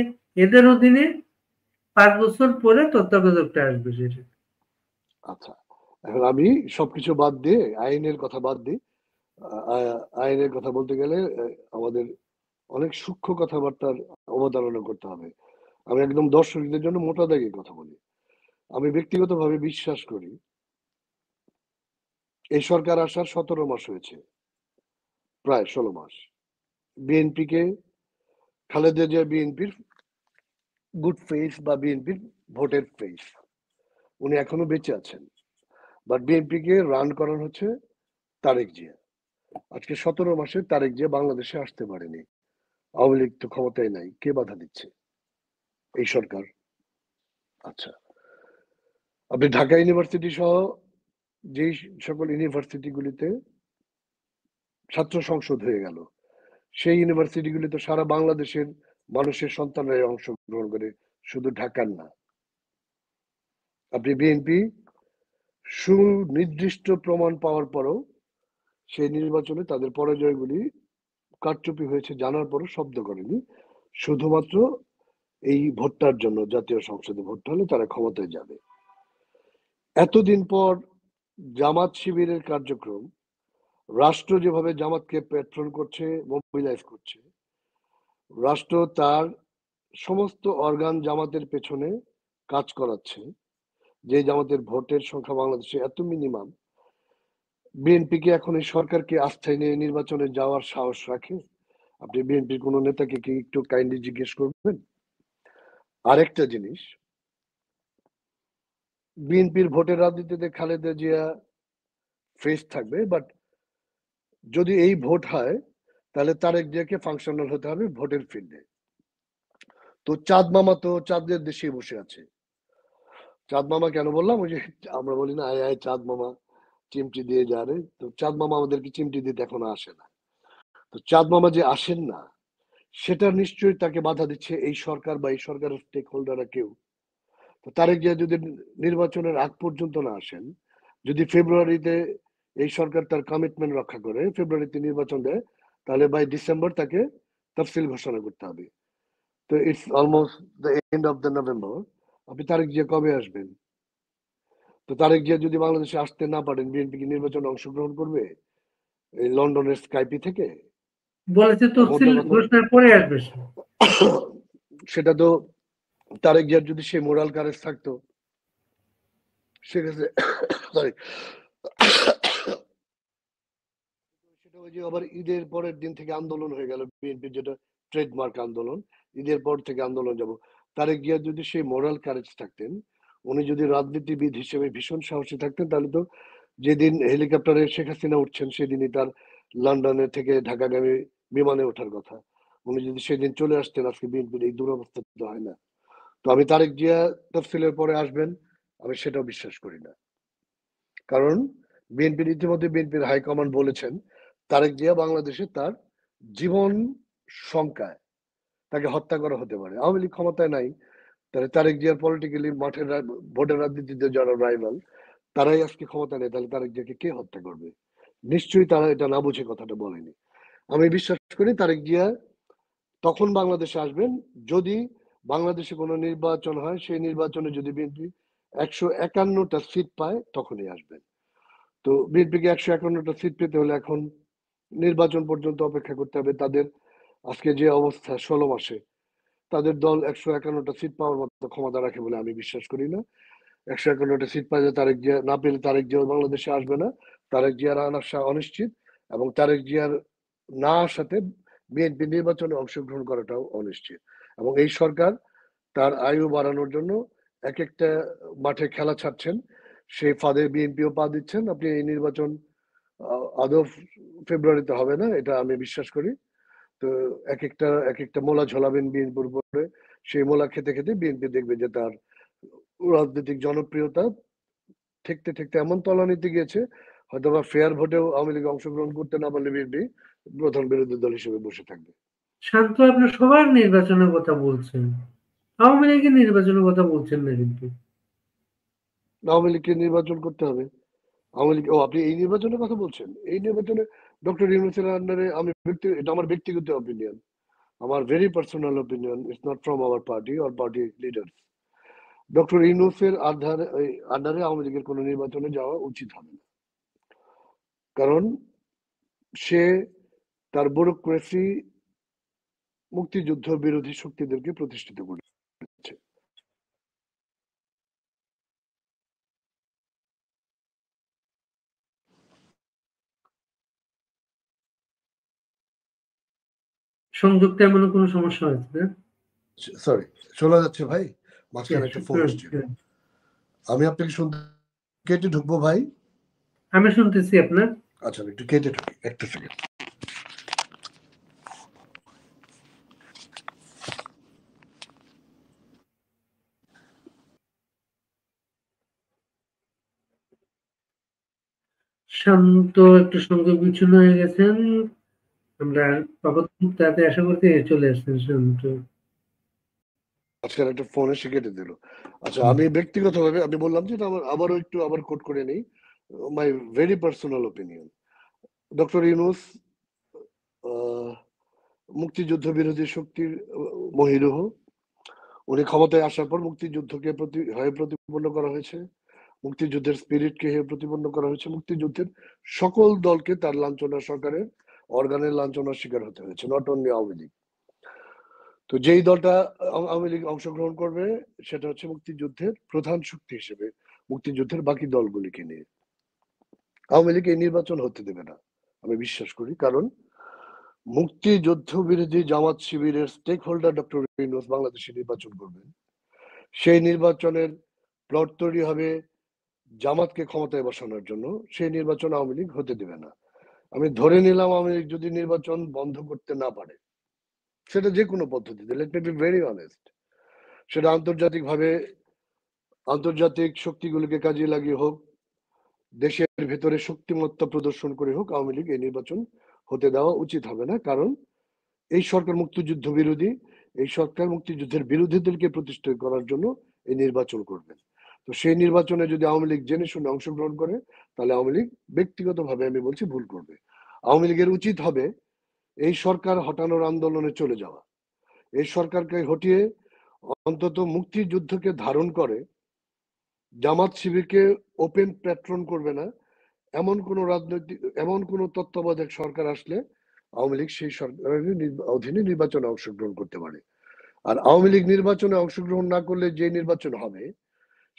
এদের অধীনে, 5 বছর পরে তত্ত্বাবধায়কটা আসবে সেটা। আচ্ছা, এখন আমি সবকিছু বাদ দিয়ে আইনের কথা বাদ দিই। আইনের কথা বলতে গেলে আমাদের অনেক সূক্ষ্ম কথাবার্তার অবতারণা করতে হবে। আমি একদম দর্শকদের জন্য মোটা দাগে কথা বলি। আমি ব্যক্তিগতভাবে বিশ্বাস করি এই সরকার আসার 17 মাস হয়েছে, প্রায় 16 মাস। বিএনপিকে, খালেদা জিয়া বিএনপির গুড ফেস বা বিএনপির ভোটের ফেস, উনি এখনো বেঁচে আছেন। বাট বিএনপিকে রান করানো হচ্ছে তারেক জিয়া। আজকে 17 মাসে তারেক জিয়া বাংলাদেশে আসতে পারেনি। আওয়ামী লীগ তো ক্ষমতায় নাই, কে বাধা দিচ্ছে? এই সরকার। আচ্ছা, আপনি ঢাকা ইউনিভার্সিটি সহ যেই সকল ইউনিভার্সিটিগুলিতে ছাত্র সংসদ হয়ে গেল, সেই ইউনিভার্সিটিগুলিতে সারা বাংলাদেশের মানুষের সন্তানরাই অংশগ্রহণ করে, শুধু ঢাকার না। আপনি বিএনপি সুনির্দিষ্ট প্রমাণ পাওয়ার পরও সেই নির্বাচনে তাদের পরাজয়গুলি কারচুপি হয়েছে জানার পরও শব্দ করেনি, শুধুমাত্র এই ভোটটার জন্য। জাতীয় সংসদে ভোট হলে তারা ক্ষমতায় যাবে। এতদিন পর জামাত শিবিরের কার্যক্রম, রাষ্ট্র যেভাবে জামাতকে প্যাট্রন করছে, মোবিলাইজ করছে, রাষ্ট্র তার সমস্ত অর্গান জামাতের পেছনে কাজ করাচ্ছে, যে জামাতের ভোটের সংখ্যা বাংলাদেশে এত মিনিমাম। বিএনপি কি এখন এই সরকারকে আস্থায় নিয়ে নির্বাচনে যাওয়ার সাহস রাখে? আপনি বিএনপির কোন নেতাকে কি একটু কাইন্ডলি জিজ্ঞেস করবেন? আরেকটা জিনিস, বিএনপির ভোটের রাজনীতিতে খালেদা জিয়া ফেস থাকবে, বাট যদি এই ভোট হয় তাহলে তারেক জিয়াকে ফাংশনাল হতে হবে ভোটের ফিল্ডে। তো চাঁদ মামা তো চাঁদের দেশে বসে আছে। চাঁদ মামা কেন বললাম? ওই যে আমরা বলি না, আয় আয় চাঁদ মামা চিমটি দিয়ে যা রে, তো চাঁদ মামা আমাদেরকে চিমটি দিতে এখনো আসে না। তো চাঁদ মামা যে আসেন না, সেটা নিশ্চয়ই তাকে বাধা দিচ্ছে এই সরকার বা এই সরকারের স্টেক হোল্ডাররা কেউ। তো তারেক জিয়া যদি নির্বাচনের আগ পর্যন্ত না আসেন, যদি ফেব্রুয়ারিতে এই সরকার তার কমিটমেন্ট রক্ষা করে ফেব্রুয়ারিতে নির্বাচন দেয়, তাহলে বাই ডিসেম্বর তাকে তফসিল ঘোষণা করতে হবে। তো it's almost the end of the November. আপনি তারেক জিয়া কবে আসবেন? তো তারেক জিয়া যদি বাংলাদেশে আসতে না পারেন, বিএনপি কি নির্বাচনে অংশগ্রহণ করবে এই লন্ডনের স্কাইপি থেকে? বলেছে মোদ্দা তফসিল কথা, ঘোষণার পরে আসবে সে। সেটা তো তারেক জিয়ার যদি সেই মোরাল কারেজ থাকতো, সেক্ষেত্রে সরি, সেটা ওই যে আবার ঈদের পরের দিন থেকে আন্দোলন হয়ে গেল বিএনপির, যেটা ট্রেডমার্ক আন্দোলন। ঈদের পর থেকে আন্দোলন যাব। তারেক জিয়া যদি সেই মোরাল কারেজ থাকতেন, উনি যদি রাজনীতিবিদ হিসেবে ভীষণ সাহসী থাকতেন, তাহলে তো যেদিন হেলিকপ্টারে শেখ হাসিনা উঠছেন সেদিনই তার লন্ডনে থেকে ঢাকাগামী বিমানে ওঠার কথা। উনি যদি সেদিন চলে আসতেন, আজকে বিএনপির এই দুরবস্থা তো হয় না। তো আমি তারেক জিয়া তফসিলের পরে আসবেন, আমি সেটাও বিশ্বাস করি না। কারণ বিএনপির ইতিমধ্যে বিএনপির হাইকমান্ড বলেছেন তারেক জিয়া বাংলাদেশে তার জীবন সংখ্যায় তাকে হত্যা করা হতে পারে। আওয়ামী লীগ ক্ষমতায় নাই, তাহলে তারেক জিয়ার পলিটিক্যালি মাঠের ভোটের রাজনীতিতে যারা রাইভাল, তারাই আজকে ক্ষমতা নেই, তাহলে তারেক জিয়াকে কে হত্যা করবে? নিশ্চয়ই তারা এটা না বুঝে কথাটা বলেনি। আমি বিশ্বাস করি তারেক জিয়া তখন বাংলাদেশে আসবেন যদি বাংলাদেশে কোনো নির্বাচন হয়, সেই নির্বাচনে যদি বিএনপি 151টা সিট পায়, তখনই আসবেন। তো বিএনপিকে 151টা সিট পেতে হলে এখন নির্বাচন পর্যন্ত অপেক্ষা করতে হবে। তাদের আজকে যে অবস্থা 16 মাসে, তাদের দল 151টা সিট পাওয়ার মতো ক্ষমতা রাখে বলে আমি বিশ্বাস করি না। 151টা সিট পাইলে তারেক জিয়া না পেলে তারেক জিয়া বাংলাদেশে আসবে না। তারেক জিয়ার আসা অনিশ্চিত, এবং তারেক জিয়ার না আসাতে বিএনপি নির্বাচনে অংশগ্রহণ করাটাও অনিশ্চিত। এবং এই সরকার তার আয়ু বাড়ানোর জন্য এক একটা মাঠে খেলা ছাড়ছেন, সেই ফাঁদে বিএনপিও পা দিচ্ছেন। আপনি এই নির্বাচন আদৌ ফেব্রুয়ারিতে হবে না, এটা আমি বিশ্বাস করি। তো এক একটা মোলা ঝোলাবেন বিএনপির উপরে, সেই মোলা খেতে খেতে বিএনপি দেখবে যে তার রাজনৈতিক জনপ্রিয়তা ঠেকতে ঠেকতে এমন তলানিতে গিয়েছে, হয়তো বা ফেয়ার ভোটেও আওয়ামী লীগ অংশগ্রহণ করতে না পারলে বিএনপি প্রধান বিরোধী দল হিসেবে বসে থাকবে। শান্ত আপনার সবার নির্বাচনের কথা বলছেন, আওয়ামী লীগের নির্বাচনের কথা বলছেন না কিন্তু। আওয়ামী লীগকে নির্বাচন করতে হবে। আওয়ামী লীগ, ও আপনি এই নির্বাচনের কথা বলছেন? এই নির্বাচনে ডক্টর ইউনূসের আন্ডারে এটা আমার ব্যক্তিগত অপিনিয়ন, আমার very personal opinion, it's not from our party or party leaders. Doctor ইউনূসের আন্ডারে আওয়ামী লীগের কোনো নির্বাচনে যাওয়া উচিত হবে না, কারণ সে তার ব্যুরোক্রেসি মুক্তিযুদ্ধ বিরোধী শক্তিদেরকে প্রতিষ্ঠিত করেছে। সংযুক্ত এমন কোনো সমস্যা হয়েছে না? সরি, শোনা যাচ্ছে ভাই? মাঝখানে একটা ফোন আসছিল। আমি আপনাকে শুনতে কেটে ঢুকবো ভাই? আমি শুনতেছি আপনার। আচ্ছা, একটু কেটে ঢুকি, একটা সেকেন্ড। শান্ত একটু সংযোগ বিচ্ছিন্ন হয়ে গেছেন, আমরা তাতে আশা করতে চলে আসছেন শান্ত। আজকাল একটা ফোন এসে কেটে দিল। আচ্ছা, আমি ব্যক্তিগতভাবে আমি বললাম যে আমার আবার কোট করে নেই, মাই very personal opinion. Doctor Yunus মুক্তিযুদ্ধ বিরোধী শক্তির মহিরুহ। উনি ক্ষমতায় আসার পর মুক্তিযুদ্ধকে প্রতিপন্ন করা হয়েছে, মুক্তিযুদ্ধের স্পিরিটকে প্রতিপন্ন করা হয়েছে, মুক্তিযুদ্ধের সকল দলকে তার লাঞ্ছনা, সরকারের অর্গানের লাঞ্ছনার শিকার হতে হয়েছে, নট অনলি আওয়ামী লীগ। তো যেই দলটা আওয়ামী লীগ অংশগ্রহণ করবে সেটা হচ্ছে মুক্তিযুদ্ধের প্রধান শক্তি হিসেবে মুক্তিযুদ্ধের বাকি দলগুলিকে নিয়ে। আওয়ামী লীগ এই নির্বাচন হতে দেবে না আমি বিশ্বাস করি, কারণ মুক্তিযুদ্ধ বিরোধী জামাত শিবিরের স্টেক হোল্ডার ডক্টর ইউনূস বাংলাদেশে নির্বাচন করবেন। সেই নির্বাচনের প্লট তৈরি হবে জামাতকে ক্ষমতায় বসানোর জন্য, সেই নির্বাচন আওয়ামী লীগ হতে দেবে না। আমি ধরে নিলাম আওয়ামী লীগ যদি নির্বাচন বন্ধ করতে না পারে, সেটা যে কোনো পদ্ধতিতে, let me be very honest, সেটা আন্তর্জাতিক শক্তিগুলোকে কাজে লাগিয়ে হোক, দেশের ভেতরে শক্তিমত্তা প্রদর্শন করে হোক, আওয়ামী লীগ এই নির্বাচন হতে দেওয়া উচিত হবে না। কারণ এই সরকার মুক্তিযুদ্ধ বিরোধী, এই সরকার মুক্তিযুদ্ধের বিরোধীদেরকে প্রতিষ্ঠা করার জন্য এই নির্বাচন করবে। তো সেই নির্বাচনে যদি আওয়ামী লীগ জেনে শুনে অংশগ্রহণ করে, তাহলে আওয়ামী লীগ ব্যক্তিগতভাবে আমি বলছি ভুল করবে। আওয়ামী লীগের উচিত হবে এই সরকার হটানোর আন্দোলনে চলে যাওয়া, এই সরকারকে হটিয়ে অন্তত মুক্তিযুদ্ধকে ধারণ করে জামাত শিবিরকে ওপেন প্যাট্রন করবে না, এমন কোন তত্ত্বাবধায়ক সরকার আসলে আওয়ামী লীগ সেই সরকারের অধীনে নির্বাচনে অংশগ্রহণ করতে পারে। আর আওয়ামী লীগ নির্বাচনে অংশগ্রহণ না করলে যে নির্বাচন হবে,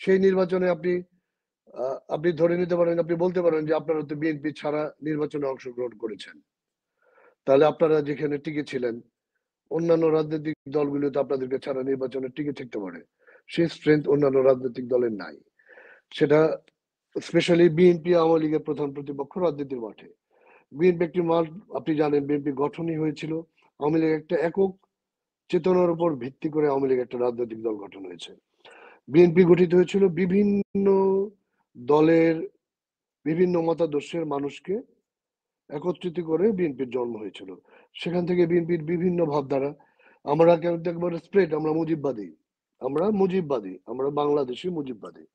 সেই নির্বাচনে আপনি ধরে নিতে পারেন, আপনি বলতে পারেন যে আপনারা তো বিএনপি ছাড়া নির্বাচনে অংশগ্রহণ করেছেন, তাহলে আপনারা যেখানে টিকে ছিলেন অন্যান্য রাজনৈতিক দলগুলো তো আপনাদেরকে ছাড়া নির্বাচনে টিকে থাকতে পারে, সেই স্ট্রেংথ অন্যান্য রাজনৈতিক দলের নাই। সেটা স্পেশালি বিএনপি আওয়ামী লীগের প্রধান প্রতিপক্ষ রাজনীতির মাঠে। বিএনপি একটি মাঠ, আপনি জানেন বিএনপি গঠনই হয়েছিল আওয়ামী লীগ একটা একক চেতনার উপর ভিত্তি করে, আওয়ামী লীগ একটা রাজনৈতিক দল গঠন হয়েছে। বিএনপি গঠিত হয়েছিল বিভিন্ন দলের বিভিন্ন মতাদর্শের মানুষকে একত্রিত করে বিএনপির জন্ম হয়েছিল। সেখান থেকে বিএনপির বিভিন্ন ভাবধারা, আমরা কিন্তু একবার স্প্রেড, আমরা মুজিববাদী, আমরা বাংলাদেশি মুজিববাদী।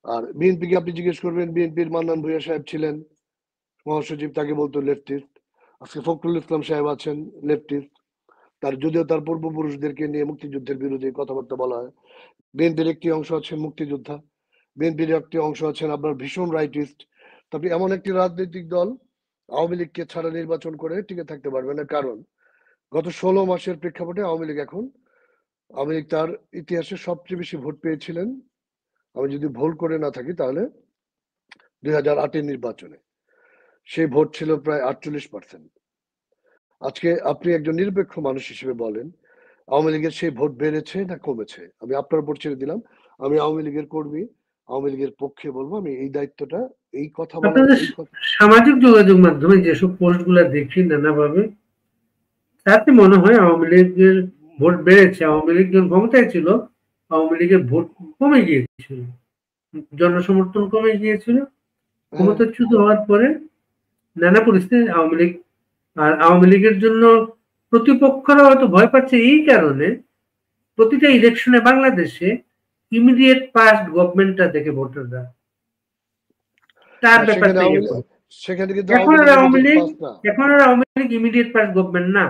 আর বিএনপিকে আপনি জিজ্ঞেস করবেন, বিএনপির মান্নান ভূঁইয়া সাহেব ছিলেন মহাসচিব, তাকে বলতো লেফটিস্ট। আজকে ফখরুল ইসলাম সাহেব আছেন লেফটিস্ট, যদিও তার পূর্বপুরুষদেরকে নিয়ে মুক্তিযুদ্ধের বিরোধী কথাবার্তা বলা হয়। বিএনপির একটি অংশ আছেন মুক্তিযোদ্ধা, বিএনপির একটি অংশ আছেন আপনার ভীষণ রাইটিস্ট। তবে এমন একটি রাজনৈতিক দল আওয়ামী লীগকে ছাড়া নির্বাচন করে টিকে থাকতে পারবে না, কারণ গত 16 মাসের প্রেক্ষাপটে আওয়ামী লীগ তার ইতিহাসে সবচেয়ে বেশি ভোট পেয়েছিলেন, আমি যদি ভুল করে না থাকি তাহলে 2008-এর নির্বাচনে সেই ভোট ছিল প্রায় 48%। আজকে আপনি একজন নিরপেক্ষ মানুষ হিসেবে বলেন আওয়ামী লীগের সেই ভোট বেড়েছে না কমেছে? আমি আপনার উপর ছেড়ে দিলাম, আমি আওয়ামী লীগের কর্মী, আওয়ামী লীগের পক্ষে বলবো, আমি এই দায়িত্বটা, এই কথা বলার, আপনাদের সামাজিক যোগাযোগ মাধ্যমে যেসব পোস্ট গুলা দেখি নানাভাবে, তাতে মনে হয় আওয়ামী লীগের ভোট বেড়েছে। আওয়ামী লীগ যখন ক্ষমতায় ছিল আওয়ামী লীগের ভোট কমে গিয়েছিল, জনসমর্থন কমে গিয়েছিল। ক্ষমতাচ্যুত হওয়ার পরে নানা পরিস্থিতি আওয়ামী লীগ, আর আওয়ামী লীগের জন্য প্রতিপক্ষরা হয়তো ভয় পাচ্ছে এই কারণে প্রতিটা ইলেকশনে বাংলাদেশে ইমিডিয়েট পাস্ট গভর্নমেন্টটা দেখে ভোটাররা তার ব্যাপারটা ইয়ে করে। সেখানে কিন্তু এখন আর আওয়ামী লীগ না। ইমিডিয়েট পাস্ট গভর্নমেন্ট না,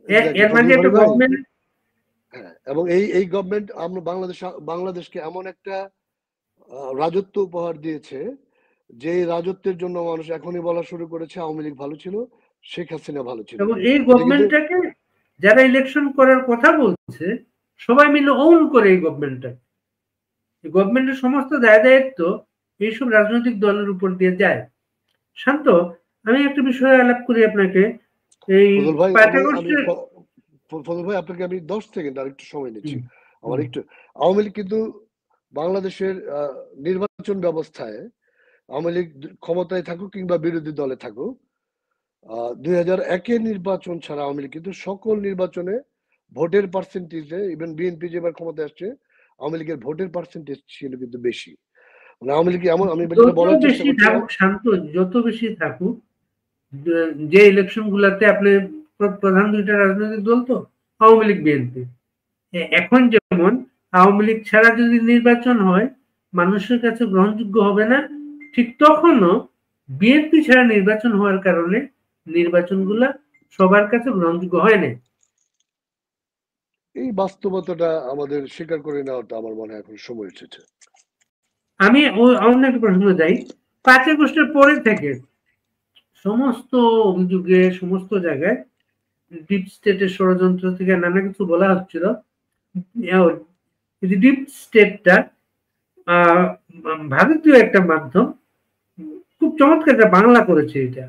হ্যাঁ, এর মাঝে একটা গভর্নমেন্ট। হ্যাঁ, এবং এই গভর্নমেন্ট আমরা বাংলাদেশকে এমন একটা রাজত্ব উপহার দিয়েছে যে রাজত্বের জন্য মানুষ এখনই বলা শুরু করেছে আওয়ামী লীগ ভালো ছিল, শেখ হাসিনা ভালো ছিল। এবং এই গভর্নমেন্টটাকে যারা ইলেকশন করার কথা বলছে সবাই মিলে ওন করে এই গভর্নমেন্টের সমস্ত দায় দায়িত্ব এইসব রাজনৈতিক দলের উপর দিয়ে যায়। শান্ত, আমি একটা বিষয়ে আলাপ করি আপনাকে। এই ফজল ভাই আপনাকে আমি 10 সেকেন্ড আর একটু সময় নিচ্ছি। আমার একটু আওয়ামী লীগ কিন্তু বাংলাদেশের নির্বাচন ব্যবস্থায় আওয়ামী লীগ ক্ষমতায় থাকুক কিংবা বিরোধী দলে থাকুক, 2001-এর নির্বাচন ছাড়া আওয়ামী লীগ কিন্তু সকল নির্বাচনে ভোটের পার্সেন্টেজে, ইভেন বিএনপি যেবার ক্ষমতায় আসছে আওয়ামী লীগের ভোটের পার্সেন্টেজ ছিল কিন্তু বেশি। মানে আওয়ামী লীগ এমন, আমি বলার চেষ্টা করছি শান্ত, যত বেশি থাকুক, যে ইলেকশন গুলাতে আপনি প্রধান দুইটা রাজনৈতিক দল তো আওয়ামী লীগ বিএনপি, এখন যেমন আওয়ামী লীগ ছাড়া যদি নির্বাচন হয় মানুষের কাছে গ্রহণযোগ্য হবে না, ঠিক তখনও বিএনপি ছাড়া নির্বাচন হওয়ার কারণে নির্বাচনগুলা সবার কাছে গ্রহণযোগ্য হয় না। এই বাস্তবতাটা আমাদের স্বীকার করে নেওয়াটা আমার মনে হয় এখন সময় এসেছে। আমি অন্য একটা প্রশ্ন যাই। 5 আগস্টের পরে থেকে সমস্ত অভিযোগে সমস্ত জায়গায় ডিপ স্টেটের ষড়যন্ত্র থেকে নানা কিছু বলা হচ্ছিল। ডিপ স্টেটটা ভারতীয় একটা মাধ্যম, খুব চমৎকার একটা বাংলা করেছে, এটা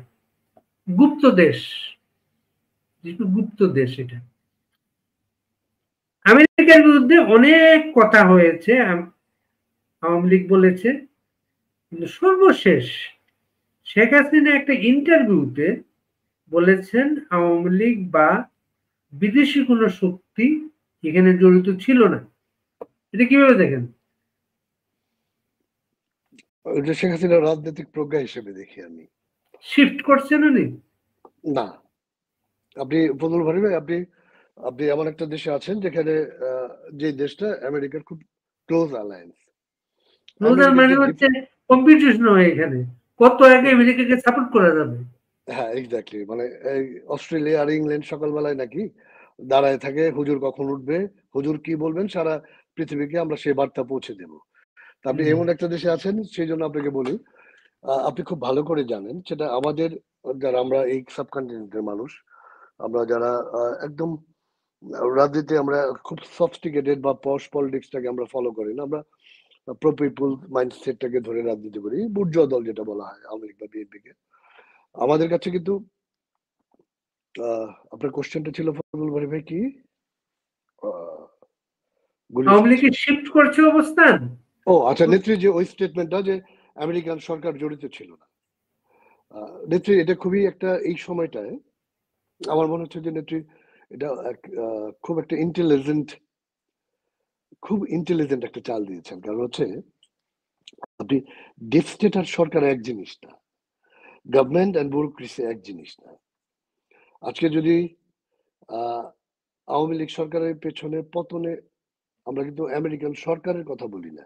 গুপ্ত দেশ, গুপ্ত দেশ। এটা আমেরিকার বিরুদ্ধে অনেক কথা হয়েছে, আওয়ামী লীগ বলেছে, কিন্তু সর্বশেষ শেখ হাসিনা একটা ইন্টারভিউতে বলেছেন আওয়ামী লীগ বা বিদেশি কোনো শক্তি এখানে জড়িত ছিল না। এটা কিভাবে দেখেন? এটা শেখ হাসিনার রাজনৈতিক প্রজ্ঞা হিসেবে দেখি আমি। শিফট করছেন উনি? না, আপনি ফজল ভাই আপনি এমন একটা দেশে আছেন যেখানে যে দেশটা আমেরিকার খুব ক্লোজ অ্যালায়েন্স। মানে হচ্ছে কম্পিটিশন হয় এখানে, কত আগে আমেরিকাকে সাপোর্ট করা যাবে। হ্যাঁ, এক্স্যাক্টলি। মানে এই অস্ট্রেলিয়া আর ইংল্যান্ড সকালবেলায় নাকি দাঁড়ায় থাকে, হুজুর কখন উঠবে, হুজুর কি বলবেন সারা পৃথিবীকে আমরা সেই বার্তা পৌঁছে দেব। তা আপনি এমন একটা দেশে আছেন, সেই জন্য আপনাকে বলি, আপনি খুব ভালো করে জানেন সেটা আমাদের যারা আমরা এই সাবকন্টিনেন্টের মানুষ, আমরা যারা একদম রাজনীতি আমরা খুব সফিস্টিকেটেড বা পশ পলিটিক্সটাকে আমরা ফলো করি না, আমরা প্রো পিপল মাইন্ডসেটটাকে ধরে রাজনীতি করি, বুর্জোয়া দল যেটা বলা হয় আওয়ামী লীগ বা বিএনপিকে। আমাদের কাছে কিন্তু আপনার কোশ্চেনটা ছিল ফজল ভাই কি? আওয়ামী লীগ শিফট করছে অবস্থান। ও আচ্ছা, নেত্রী যে ওই স্টেটমেন্টটা যে আমেরিকান সরকার জড়িত ছিল না, নেত্রী এটা খুবই একটা, এই সময়টায় আমার মনে হচ্ছে যে নেত্রী এটা খুব একটা ইন্টেলিজেন্ট একটা চাল দিয়েছেন। কারণ হচ্ছে আপনি ডিপ স্টেট আর সরকার এক জিনিস না, গভর্নমেন্ট অ্যান্ড ব্যুরোক্রেসি এক জিনিস না। আজকে যদি আওয়ামী লীগ সরকারের পেছনে পতনে আমরা কিন্তু আমেরিকান সরকারের কথা বলি না,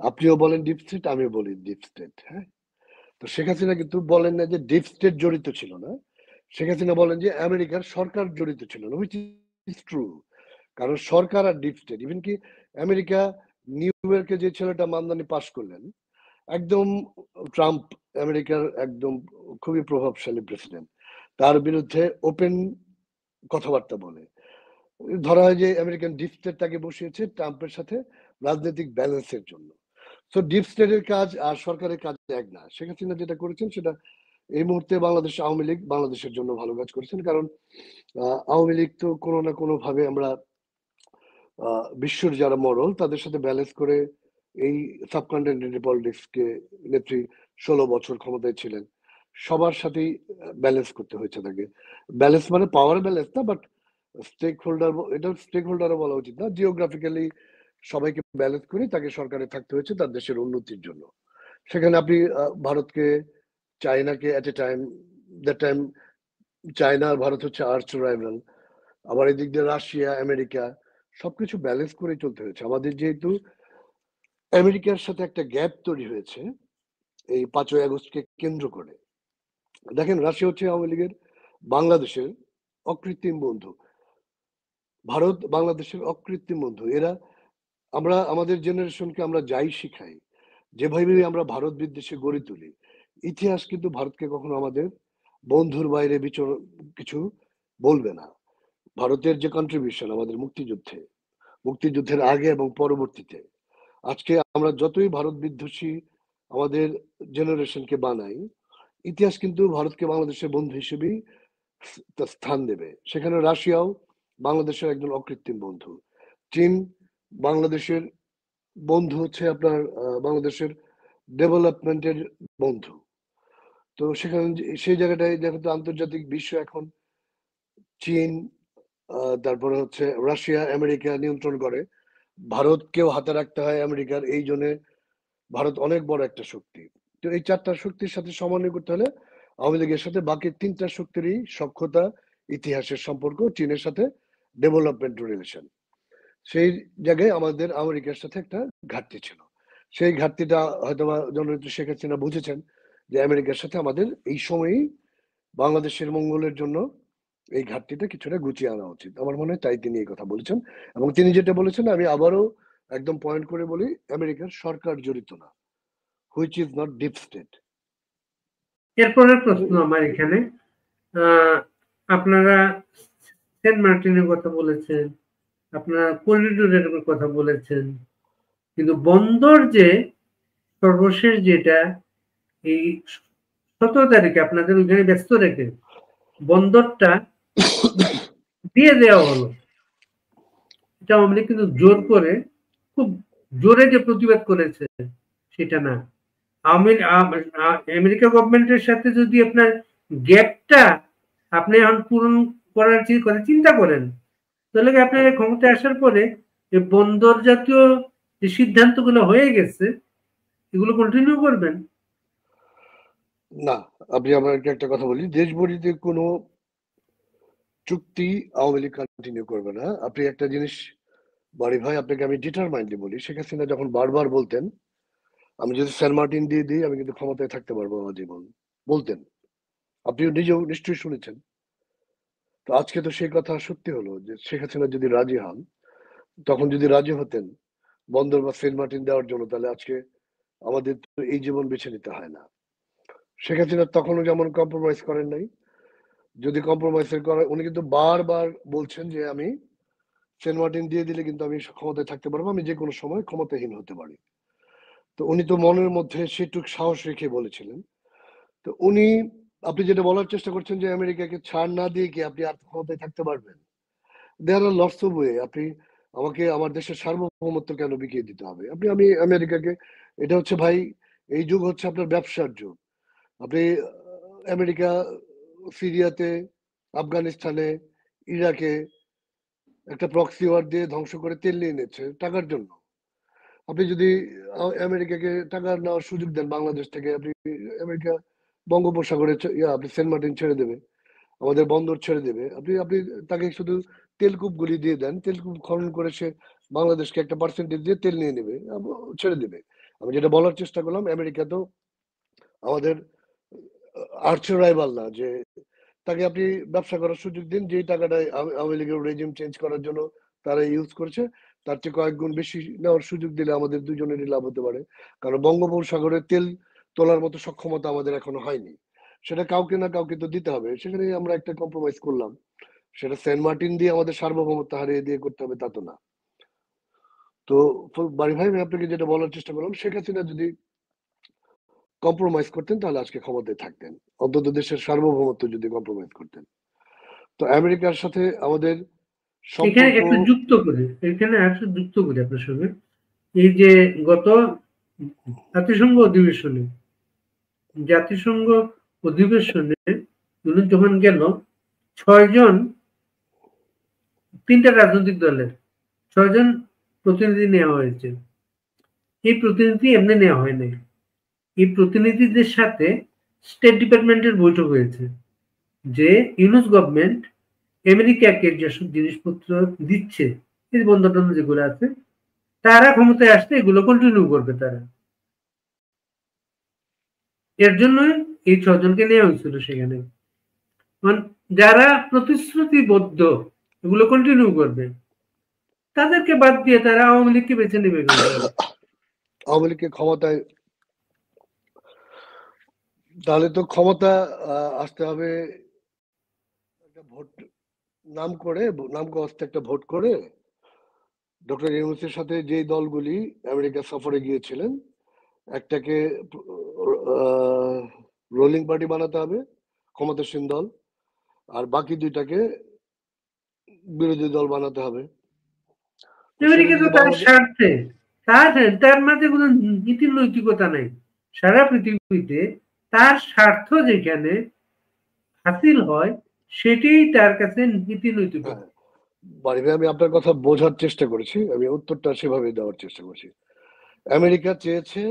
আপনিও বলেন ডিপ স্টেট, আমিও বলি ডিপ স্টেট। হ্যাঁ, তো শেখ হাসিনা কিন্তু বলেন না যে ডিপ স্টেট জড়িত ছিল না, শেখ হাসিনা বলেন যে আমেরিকার সরকার জড়িত ছিল না, হুইচ ইজ ট্রু। কারণ সরকার আর ডিপ স্টেট, ইভেন কি আমেরিকা নিউ ইয়র্কে যে ছেলেটা মানদানি পাশ করলেন, একদম ট্রাম্প আমেরিকার একদম খুবই প্রভাবশালী প্রেসিডেন্ট, তার বিরুদ্ধে ওপেন কথাবার্তা বলে। ধরা হয় যে আমেরিকান ডিপ স্টেট তাকে বসিয়েছে ট্রাম্পের সাথে রাজনৈতিক ব্যালেন্সের জন্য। তো ডিপ স্টেটের কাজ আর সরকারের কাজ এক না। শেখ হাসিনা যেটা করেছেন সেটা এই মুহূর্তে বাংলাদেশ আওয়ামী লীগ বাংলাদেশের জন্য ভালো কাজ করেছেন। কারণ আওয়ামী লীগ তো কোনো না কোনো ভাবে আমরা বিশ্বর যারা মডেল তাদের সাথে ব্যালেন্স করে এই সাবকন্টিনেন্টাল পলিটিক্সকে, নেত্রী 16 বছর ক্ষমতায় ছিলেন, সবার সাথেই ব্যালেন্স করতে হয়েছে তাকে। ব্যালেন্স মানে পাওয়ার ব্যালেন্স না, বাট স্টেক হোল্ডার, এটা স্টেক হোল্ডারও বলা উচিত না, জিওগ্রাফিক্যালি সবাইকে ব্যালেন্স করে তাকে সরকারে থাকতে হয়েছে তার দেশের উন্নতির জন্য। সেখানে আপনি ভারতকে, চায়নাকে দ্যাট টাইম চায়না আর ভারত হচ্ছে আর্চ রাইভাল, আবার এদিক দিয়ে রাশিয়া আমেরিকা, সবকিছু ব্যালেন্স করে চলতে হয়েছে আমাদের। যেহেতু আমেরিকার সাথে একটা গ্যাপ তৈরি হয়েছে এই 5ই আগস্টকে কেন্দ্র করে। দেখেন, রাশিয়া হচ্ছে আওয়ামী লীগের বাংলাদেশের অকৃত্রিম বন্ধু, ভারত বাংলাদেশের অকৃত্রিম বন্ধু। এরা, আমরা আমাদের জেনারেশনকে আমরা যাই শিখাই, যেভাবে আমরা ভারত বিদ্বেষে গড়ে তুলি, ইতিহাস কিন্তু ভারতকে কখনো আমাদের বন্ধুর বাইরে কিছু বলবে না। ভারতের যে কন্ট্রিবিউশন আমাদের মুক্তিযুদ্ধের আগে এবং পরবর্তীতে, আজকে আমরা যতই ভারত বিদ্বেষী আমাদের জেনারেশনকে বানাই, ইতিহাস কিন্তু ভারতকে বাংলাদেশের বন্ধু হিসেবেই স্থান দেবে। সেখানে রাশিয়াও বাংলাদেশের একজন অকৃত্রিম বন্ধু। চীন বাংলাদেশের বন্ধু হচ্ছে আপনার বাংলাদেশের ডেভেলপমেন্টের বন্ধু। তো সেখানে সেই জায়গাটায় যেহেতু আন্তর্জাতিক বিশ্ব এখন চীন, তারপরে হচ্ছে রাশিয়া আমেরিকা নিয়ন্ত্রণ করে, ভারতকেও হাতে রাখতে হয় আমেরিকার। এই জন্য ভারত অনেক বড় একটা শক্তি। তো এই 4টা শক্তির সাথে সমন্বয় করতে হলে আওয়ামী লীগের সাথে বাকি 3টা শক্তিরই সখ্যতা, ইতিহাসের সম্পর্ক, চীনের সাথে ডেভেলপমেন্ট রিলেশন, সেই জায়গায় আমাদের আমেরিকার সাথে একটা ঘাটতি ছিল। সেই ঘাটতিটা হয়তোবা জননেত্রী শেখ হাসিনা বুঝেছেন যে আমেরিকার সাথে আমাদের এই সময়েই বাংলাদেশের মঙ্গলের জন্য এই ঘাটতিটা কিছুটা গুছিয়ে আনা উচিত। আমার মনে হয় তাই তিনি এই কথা বলেছেন। এবং তিনি যেটা বলেছেন, আমি আবারও একদম পয়েন্ট করে বলি, আমেরিকার সরকার জড়িত না, which is not deep state. এরপরের প্রশ্ন আমার এখানে, আপনারা সেন্ট মার্টিনের কথা বলেছেন, আপনারা করিডোরের কথা বলেছেন, কিন্তু বন্দর যে সর্বশেষ যেটা এই 17 তারিখে আপনাদের ওইখানে ব্যস্ত রেখে বন্দরটা দিয়ে দেওয়া হলো, এটা আওয়ামী লীগ কিন্তু জোর করে, খুব জোরে যে প্রতিবাদ করেছে সেটা না। আমেরিকা গভর্নমেন্টের সাথে যদি আপনার গ্যাপটা আপনি এখন পূরণ করার কথা চিন্তা করেন, তাহলে আপনার ক্ষমতায় আসার পরে এই বন্দর জাতীয় যে সিদ্ধান্তগুলো হয়ে গেছে এগুলো কন্টিনিউ করবেন না। আপনি আমাকে একটা কথা বলি, দেশবড়িতে কোনো চুক্তি আওয়ামী লীগ কন্টিনিউ করবে না। আপনি একটা জিনিস, বাড়ি ভাই, আপনাকে আমি ডিটারমাইন্ডলি বলি, শেখ হাসিনা যখন বারবার বলতেন আমি যদি সেন্ট মার্টিন দিয়ে দিই আমি কিন্তু ক্ষমতায় থাকতে পারবো আমার জীবন, বলতেন, আপনিও নিজেও নিশ্চয়ই শুনেছেন। তো আজকে তো সেই কথা সত্যি হলো যে শেখ হাসিনা যদি রাজি হন, তখন যদি রাজি হতেন বন্দর বা সেন্ট মার্টিন দেওয়ার জন্য, তাহলে আজকে আমাদের তো এই জীবন বেছে নিতে হয় না। শেখ হাসিনা তখনও যেমন কম্প্রোমাইজ করেন নাই, যদি কম্প্রোমাইজ করা, উনি কিন্তু বারবার বলছেন যে আমি সেন্ট মার্টিন দিয়ে দিলে কিন্তু আমি ক্ষমতায় থাকতে পারবো, আমি যে কোনো সময় ক্ষমতাহীন হতে পারি। তো উনি তো মনের মধ্যে সেটুক সাহস রেখে বলেছিলেন। তো উনি, আপনি যেটা বলার চেষ্টা করছেন যে আমেরিকাকে ছাড় না দিয়ে কি আপনি আর ক্ষমতায় থাকতে পারবেন, দেয়ার আর লটস অফ ওয়ে। আপনি আমাকে আমার দেশের সার্বভৌমত্ব কেন বিকিয়ে দিতে হবে? আমি আমেরিকাকে, এটা হচ্ছে ভাই, এই যুগ হচ্ছে আপনার ব্যবসার যুগ। আপনি আমেরিকা সিরিয়াতে, আফগানিস্তানে, ইরাকে একটা প্রক্সি ওয়ার দিয়ে ধ্বংস করে তেল নিয়ে নিচ্ছে টাকার জন্য। আপনি যদি আমেরিকাকে টাকা নেওয়ার সুযোগ দেন বাংলাদেশ থেকে, আপনি আমেরিকা বঙ্গোপসাগরে আপনি সেন্ট মার্টিন ছেড়ে দেবে, আমাদের বন্দর ছেড়ে দেবে। আপনি আপনি তাকে শুধু তেলকূপ গুলি দিয়ে দেন, তেলকূপ খনন করে সে বাংলাদেশকে একটা পার্সেন্টেজ দিয়ে তেল নিয়ে নেবে, ছেড়ে দেবে। আমি যেটা বলার চেষ্টা করলাম, আমেরিকা তো আমাদের আর্চ রাইভাল না যে তাকে আপনি ব্যবসা করার সুযোগ দিন, যেই টাকাটা আওয়ামী লীগের রেজিম চেঞ্জ করার জন্য তারা ইউজ করছে, তার চেয়ে কয়েক গুণ বেশি নেওয়ার সুযোগ দিলে আমাদের দুজনেরই লাভ হতে পারে। কারণ বঙ্গোপসাগরে তেল তোলার মতো সক্ষমতা আমাদের এখনো হয়নি, সেটা কাউকে না কাউকে তো দিতে হবে। সেখানে আমরা একটা কম্প্রোমাইজ করলাম, সেটা সেন্ট মার্টিন দিয়ে আমাদের সার্বভৌমত্ব হারিয়ে দিয়ে করতে হবে তা তো না। তো বাড়ি ভাই, আমি আপনাকে যেটা বলার চেষ্টা করলাম, শেখ হাসিনা যদি কম্প্রোমাইজ করতেন তাহলে আজকে ক্ষমতায় থাকতেন, অন্তত দেশের সার্বভৌমত্ব যদি কম্প্রোমাইজ করতেন। তো আমেরিকার সাথে আমাদের এখানে সম্পর্ক, একটু যুক্ত করে, এখানে একটু যুক্ত করি আপনার সঙ্গে। এই যে গত জাতিসংঘ অধিবেশনে, জাতিসংঘ অধিবেশনে যখন গেল 6 জন, 3টা রাজনৈতিক দলের 6 জন প্রতিনিধি নেওয়া হয়েছে। এই প্রতিনিধি এমনি নেওয়া হয় নাই, এই প্রতিনিধিদের সাথে স্টেট ডিপার্টমেন্টের বৈঠক হয়েছে। যে ইউনুস গভর্নমেন্ট আমেরিকাকে যেসব জিনিসপত্র দিচ্ছে, এই বন্ধ টন্ধ যেগুলো আছে, তারা ক্ষমতায় আসতে এগুলো কন্টিনিউ করবে তারা। এর জন্যই এই 6 জনকে নেওয়া হয়েছিল সেখানে। যারা প্রতিশ্রুতিবদ্ধ এগুলো কন্টিনিউ করবে, তাদেরকে বাদ দিয়ে তারা আওয়ামী লীগকে বেছে নেবে কেন? আওয়ামী লীগকে ক্ষমতায়, তাহলে তো ক্ষমতা আসতে হবে একটা ভোট নাম করে, নাম কস্তে একটা ভোট করে ডক্টর ইউনূসের সাথে যে দলগুলি আমেরিকা সফরে গিয়েছিলেন, একটাকে রোলিং পার্টি বানাতে হবে, ক্ষমতাসীন দল, আর বাকি দুইটাকে বিরোধী দল বানাতে হবে। আমেরিকা তো তার স্বার্থে, তার মাঝে কোনো নীতি নৈতিকতা নেই। সারা পৃথিবীতে তার স্বার্থ যেখানে হাসিল হয়, সেটাই তার কাছে নীতি নৈতিকতা। বাড়িতে আমি আপনার কথা বোঝার চেষ্টা করেছি, আমি উত্তরটা সেভাবে দেওয়ার চেষ্টা করছি। আমেরিকা চেয়েছে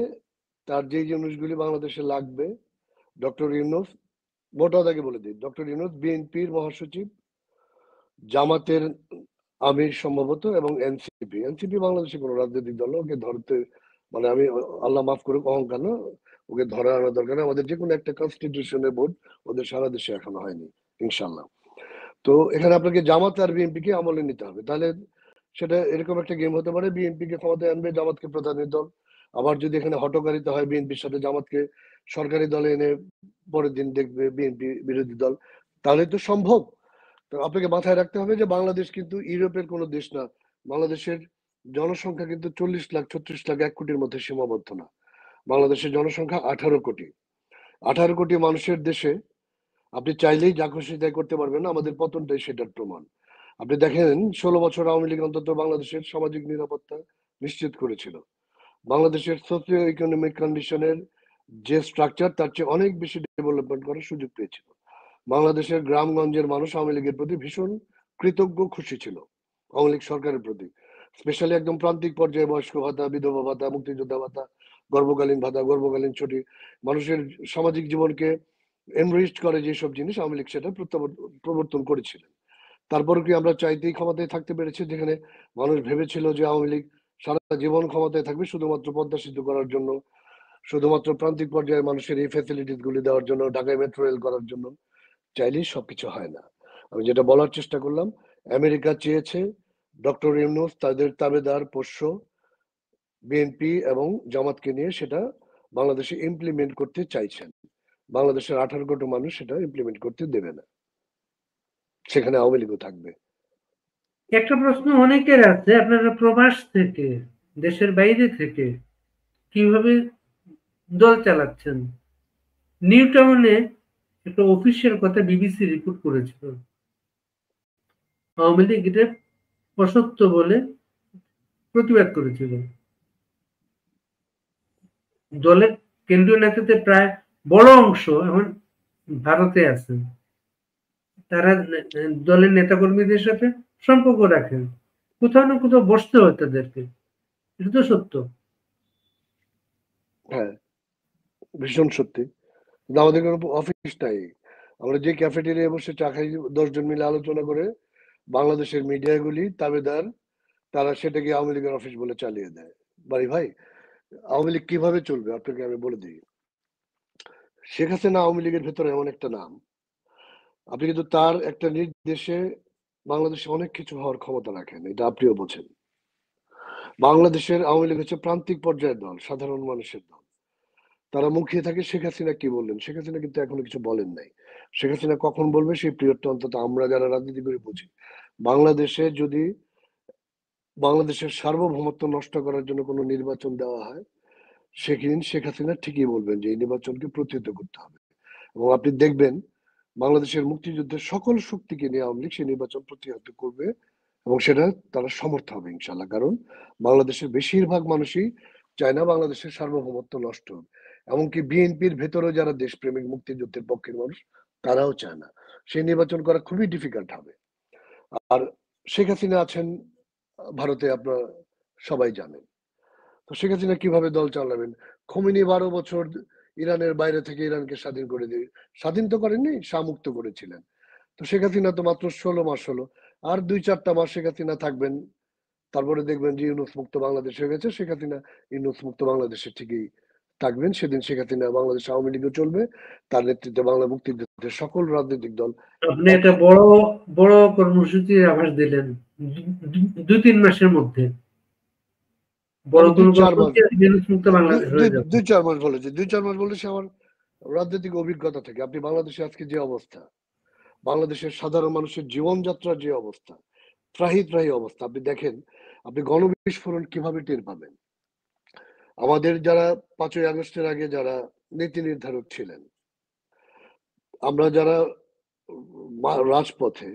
তার যে জিনিসগুলি বাংলাদেশে লাগবে, ডক্টর ইউনূস, মোটা দাগে বলে দিই, ডক্টর ইউনূস বিএনপির মহাসচিব, জামাতের আমির সম্ভবত, এবং এনসিপি বাংলাদেশে কোনো রাজনৈতিক দল, ওকে ধরতে মানে আমি আল্লাহ মাফ করুক অহংকার না, ওকে ধরে আনার দরকার নেই। আমাদের যে কোনো একটা কনস্টিটিউশনের ভোট ওদের সারা দেশে এখনো হয়নি, ইনশাল্লাহ। তো এখানে আপনাকে জামাত আর বিএনপিকে আমলে নিতে হবে, তাহলে সেটা এরকম একটা গেম হতে পারে, বিএনপিকে ক্ষমতায় আনবে, জামাতকে প্রধানের দল। আবার যদি এখানে হটকারিতা হয় বিএনপির সাথে জামাতকে সরকারি দলে এনে পরের দিন দেখবে বিএনপি বিরোধী দল, তাহলে তো সম্ভব। তো আপনাকে মাথায় রাখতে হবে যে বাংলাদেশ কিন্তু ইউরোপের কোনো দেশ না। বাংলাদেশের জনসংখ্যা কিন্তু 40 লাখ 36 লাখ 1 কোটির মধ্যে সীমাবদ্ধ না। বাংলাদেশের জনসংখ্যা 18 কোটি। 18 কোটি মানুষের দেশে আপনি চাইলেই যা খুশি তাই করতে পারবেন না, আমাদের পতনটাই সেটার প্রমাণ। আপনি দেখেন 16 বছর আওয়ামী লীগ অন্তত বাংলাদেশের সামাজিক নিরাপত্তা নিশ্চিত করেছিল। বাংলাদেশের সোসিও ইকোনমিক কন্ডিশনের যে স্ট্রাকচার তার চেয়ে অনেক বেশি ডেভেলপমেন্ট করার সুযোগ পেয়েছিল। বাংলাদেশের গ্রামগঞ্জের মানুষ আওয়ামী লীগের প্রতি ভীষণ কৃতজ্ঞ, খুশি ছিল আওয়ামী লীগ সরকারের প্রতি। স্পেশালি একদম প্রান্তিক পর্যায়ে বয়স্ক ভাতা, বিধবা ভাতা, মুক্তিযোদ্ধা ভাতা, গর্ভকালীন ভাতা, গর্ভকালীন ছুটি, মানুষের সামাজিক জীবনকে এনরিচড করে যেসব জিনিস, আওয়ামী লীগ সেটা প্রবর্তন করেছিলেন। তারপরে কি আমরা চাইতেই ক্ষমতায় থাকতে পেরেছি, যেখানে মানুষ ভেবেছিল যে আওয়ামী লীগ সারা জীবন ক্ষমতায় থাকবে শুধুমাত্র পদ্মা সেতু করার জন্য, শুধুমাত্র প্রান্তিক পর্যায়ে মানুষের এই ফ্যাসিলিটিস গুলি দেওয়ার জন্য, ঢাকায় মেট্রো রেল করার জন্য। চাইলেই সবকিছু হয় না। আমি যেটা বলার চেষ্টা করলাম, আমেরিকা চেয়েছে ডক্টর ইউনূস তাদের তাবেদার পোষ্য বিএনপি এবং জামাতকে নিয়ে সেটা বাংলাদেশে ইমপ্লিমেন্ট করতে চাইছেন। বাংলাদেশের 18 কোটি মানুষ সেটা ইমপ্লিমেন্ট করতে দেবে না, সেখানে আওয়ামী লীগও থাকবে। একটা প্রশ্ন অনেকের আছে, আপনারা প্রবাস থেকে, দেশের বাইরে থেকে কিভাবে দল চালাচ্ছেন? নিউ টাউনে একটা অফিসিয়াল কথা বিবিসি রিপোর্ট করেছিল, আওয়ামী লীগ এটা অসত্য বলে প্রতিবাদ করেছিল। দলের কেন্দ্রীয় নেতাদের প্রায় বড় অংশ এখন ভারতে আছেন, তারা দলের নেতাকর্মীদের সাথে সম্পর্ক রাখেন, কোথাও না কোথাও বসতে হয় তাদেরকে, এটা তো সত্য। হ্যাঁ, ভীষণ সত্যি। কিন্তু আমাদের কোনো অফিস নাই, আমরা যে ক্যাফেটেরিয়ায় বসে চা খাই 10 জন মিলে আলোচনা করে, বাংলাদেশের মিডিয়াগুলি তাবেদার, তারা সেটাকে আওয়ামী লীগের অফিস বলে চালিয়ে দেয়। বাড়ি ভাই, আওয়ামী লীগ কিভাবে চলবে আপনাকে আমি বলে দিই। শেখ হাসিনা আওয়ামী লীগের ভেতরে এমন একটা নাম, আপনি কিন্তু তার একটা নির্দেশে বাংলাদেশে অনেক কিছু হওয়ার ক্ষমতা রাখেন, এটা আপনিও বোঝেন। বাংলাদেশের আওয়ামী লীগ হচ্ছে প্রান্তিক পর্যায়ের দল, সাধারণ মানুষের দল। তারা মুখিয়ে থাকে শেখ হাসিনা কি বললেন, শেখ হাসিনা কিন্তু এখনো কিছু বলেন নাই। শেখ হাসিনা কখন বলবে সেই পিরিয়ডটা অন্তত আমরা যারা রাজনীতি করে বুঝি। বাংলাদেশে যদি বাংলাদেশের সার্বভৌমত্ব নষ্ট করার জন্য কোনো নির্বাচন দেওয়া হয়, সেদিন শেখ হাসিনা ঠিকই বলবেন যে এই নির্বাচনকে প্রতিহত করতে হবে। এবং আপনি দেখবেন বাংলাদেশের মুক্তিযুদ্ধের সকল শক্তিকে নিয়ে আওয়ামী লীগ সেই নির্বাচন প্রতিহত করবে, এবং সেটা তারা সমর্থ হবে ইনশাল্লাহ। কারণ বাংলাদেশের বেশিরভাগ মানুষই চায় না বাংলাদেশের সার্বভৌমত্ব নষ্ট হোক। এমনকি বিএনপির ভেতরেও যারা দেশপ্রেমিক মুক্তিযুদ্ধের পক্ষের মানুষ, তারাও চায় না। সেই নির্বাচন করা খুবই ডিফিকাল্ট হবে। আর শেখ হাসিনা আছেন ভারতে, আপনারা সবাই জানেন। তো শেখ হাসিনা কিভাবে দল চালাবেন? খোমেনি 12 বছর ইরানের বাইরে থেকে ইরানকে স্বাধীন করে দিয়ে, স্বাধীন তো করেননি, শামুক্ত করেছিলেন। তো শেখ হাসিনা তো মাত্র 16 মাস হলো, আর 2-4টা মাস শেখ হাসিনা থাকবেন, তারপরে দেখবেন যে ইউনূস মুক্ত বাংলাদেশ হয়ে গেছে। শেখ হাসিনা ইউনূস মুক্ত বাংলাদেশে ঠিকই থাকবেন। সেদিন শেখ হাসিনা বাংলাদেশ আওয়ামী লীগও চলবে, তার নেতৃত্বে বাংলা মুক্তিযুদ্ধের সকল রাজনৈতিক দল আপনি একটা বড় বড় কর্মসূচির আভাস দিলেন 2-3 মাসের মধ্যে বড় আমি কোনো 2-4 মাস, কর্মসূচি মুক্ত বাংলাদেশ হয়ে যাবে। 2-4 মাস বলেছি, 2-4 মাস বলেছি আমার রাজনৈতিক অভিজ্ঞতা থেকে। আপনি বাংলাদেশে আজকে যে অবস্থা, বাংলাদেশের সাধারণ মানুষের জীবনযাত্রার যে অবস্থা, ত্রাহি ত্রাহি অবস্থা, আপনি দেখেন, আপনি গণবিস্ফোরণ কিভাবে টের পাবেন। আমাদের যারা 5ই আগস্টের আগে যারা নীতি নির্ধারক ছিলেন, আমরা যারা রাজপথে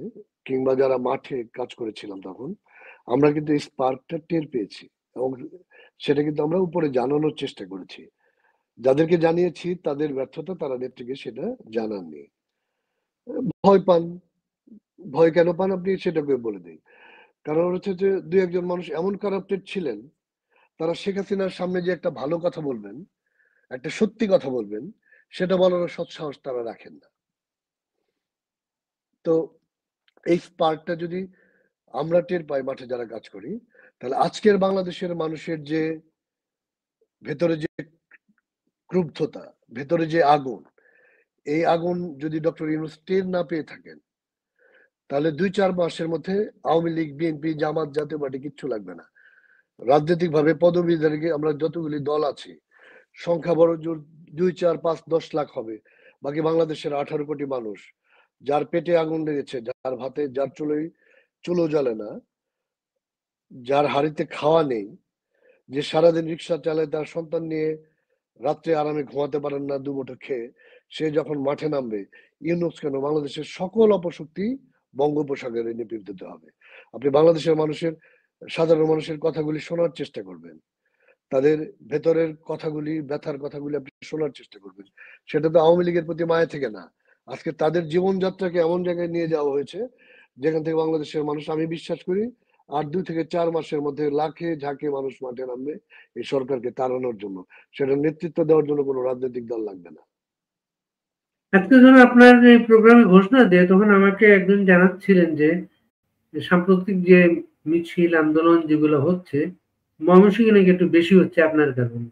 কিংবা যারা মাঠে কাজ করেছিলাম, তখন আমরা কিন্তু এই স্পার্কটা টের পেয়েছি, এবং সেটা কিন্তু আমরা উপরে জানানোর চেষ্টা করেছি। যাদেরকে জানিয়েছি তাদের ব্যর্থতা, তারা নেত্রীকে সেটা জানাননি। ভয় পান, ভয় কেন পান আপনি সেটাকে বলে দিই। কারণ হচ্ছে যে 2-1 জন মানুষ এমন কারাপ্টেড ছিলেন, তারা শেখ হাসিনার সামনে যে একটা ভালো কথা বলবেন, একটা সত্যি কথা বলবেন, সেটা বলার সৎসাহস তারা রাখেন না। তো এই স্পার্কটা যদি আমরা টের পাই মাঠে যারা কাজ করি, তাহলে আজকের বাংলাদেশের মানুষের যে ভেতরে যে ক্রুব্ধতা, ভেতরে যে আগুন, এই আগুন যদি ডক্টর ইউনূস টের না পেয়ে থাকেন, তাহলে 2-4 মাসের মধ্যে আওয়ামী লীগ, বিএনপি, জামাত, জাতীয় পার্টি কিচ্ছু লাগবে না। রাজনৈতিক ভাবে পদবীধারী আমরা যতগুলি দল আছি, সংখ্যা বড় জোর 2, 4, 5, 10 লাখ হবে। বাকি বাংলাদেশের 18 কোটি মানুষ, যার পেটে আগুন লেগেছে, যার ভাতে, যার চুলো জ্বলে না, যার হাড়িতে খাওয়া নেই, যে সারাদিন রিক্সা চালায় তার সন্তান নিয়ে রাত্রে আরামে ঘুমাতে পারেন না দুমুঠো খেয়ে, সে যখন মাঠে নামবে, ইউনূস কেন, বাংলাদেশের সকল অপশক্তি বঙ্গোপসাগরে নিপীড়িত হবে। আপনি বাংলাদেশের মানুষের, সাধারণ মানুষের কথাগুলি শোনার চেষ্টা করবেন, তাদের ভেতরের কথাগুলি, ব্যথার কথাগুলি আপনি শোনার চেষ্টা করবেন। সেটা তো আওয়ামী লীগের প্রতি মায়া থেকে না, আজকে তাদের জীবনযাত্রাকে এমন জায়গায় নিয়ে যাওয়া হয়েছে যেখান থেকে বাংলাদেশের মানুষ, আমি বিশ্বাস করি, আর 2 থেকে 4 মাসের মধ্যে লাখে ঝাঁকে মানুষ মাঠে নামবে এই সরকারকে তাড়ানোর জন্য। সেটা নেতৃত্ব দেওয়ার জন্য কোনো রাজনৈতিক দল লাগবে না। আজকে যখন আপনার এই প্রোগ্রামে ঘোষণা দেয়, তখন আমাকে একজন জানাচ্ছিলেন যে সাম্প্রতিক যে মিছিল আন্দোলন যেগুলো হচ্ছে, ময়মনসিংহে নাকি একটু বেশি হচ্ছে আপনার কারণে,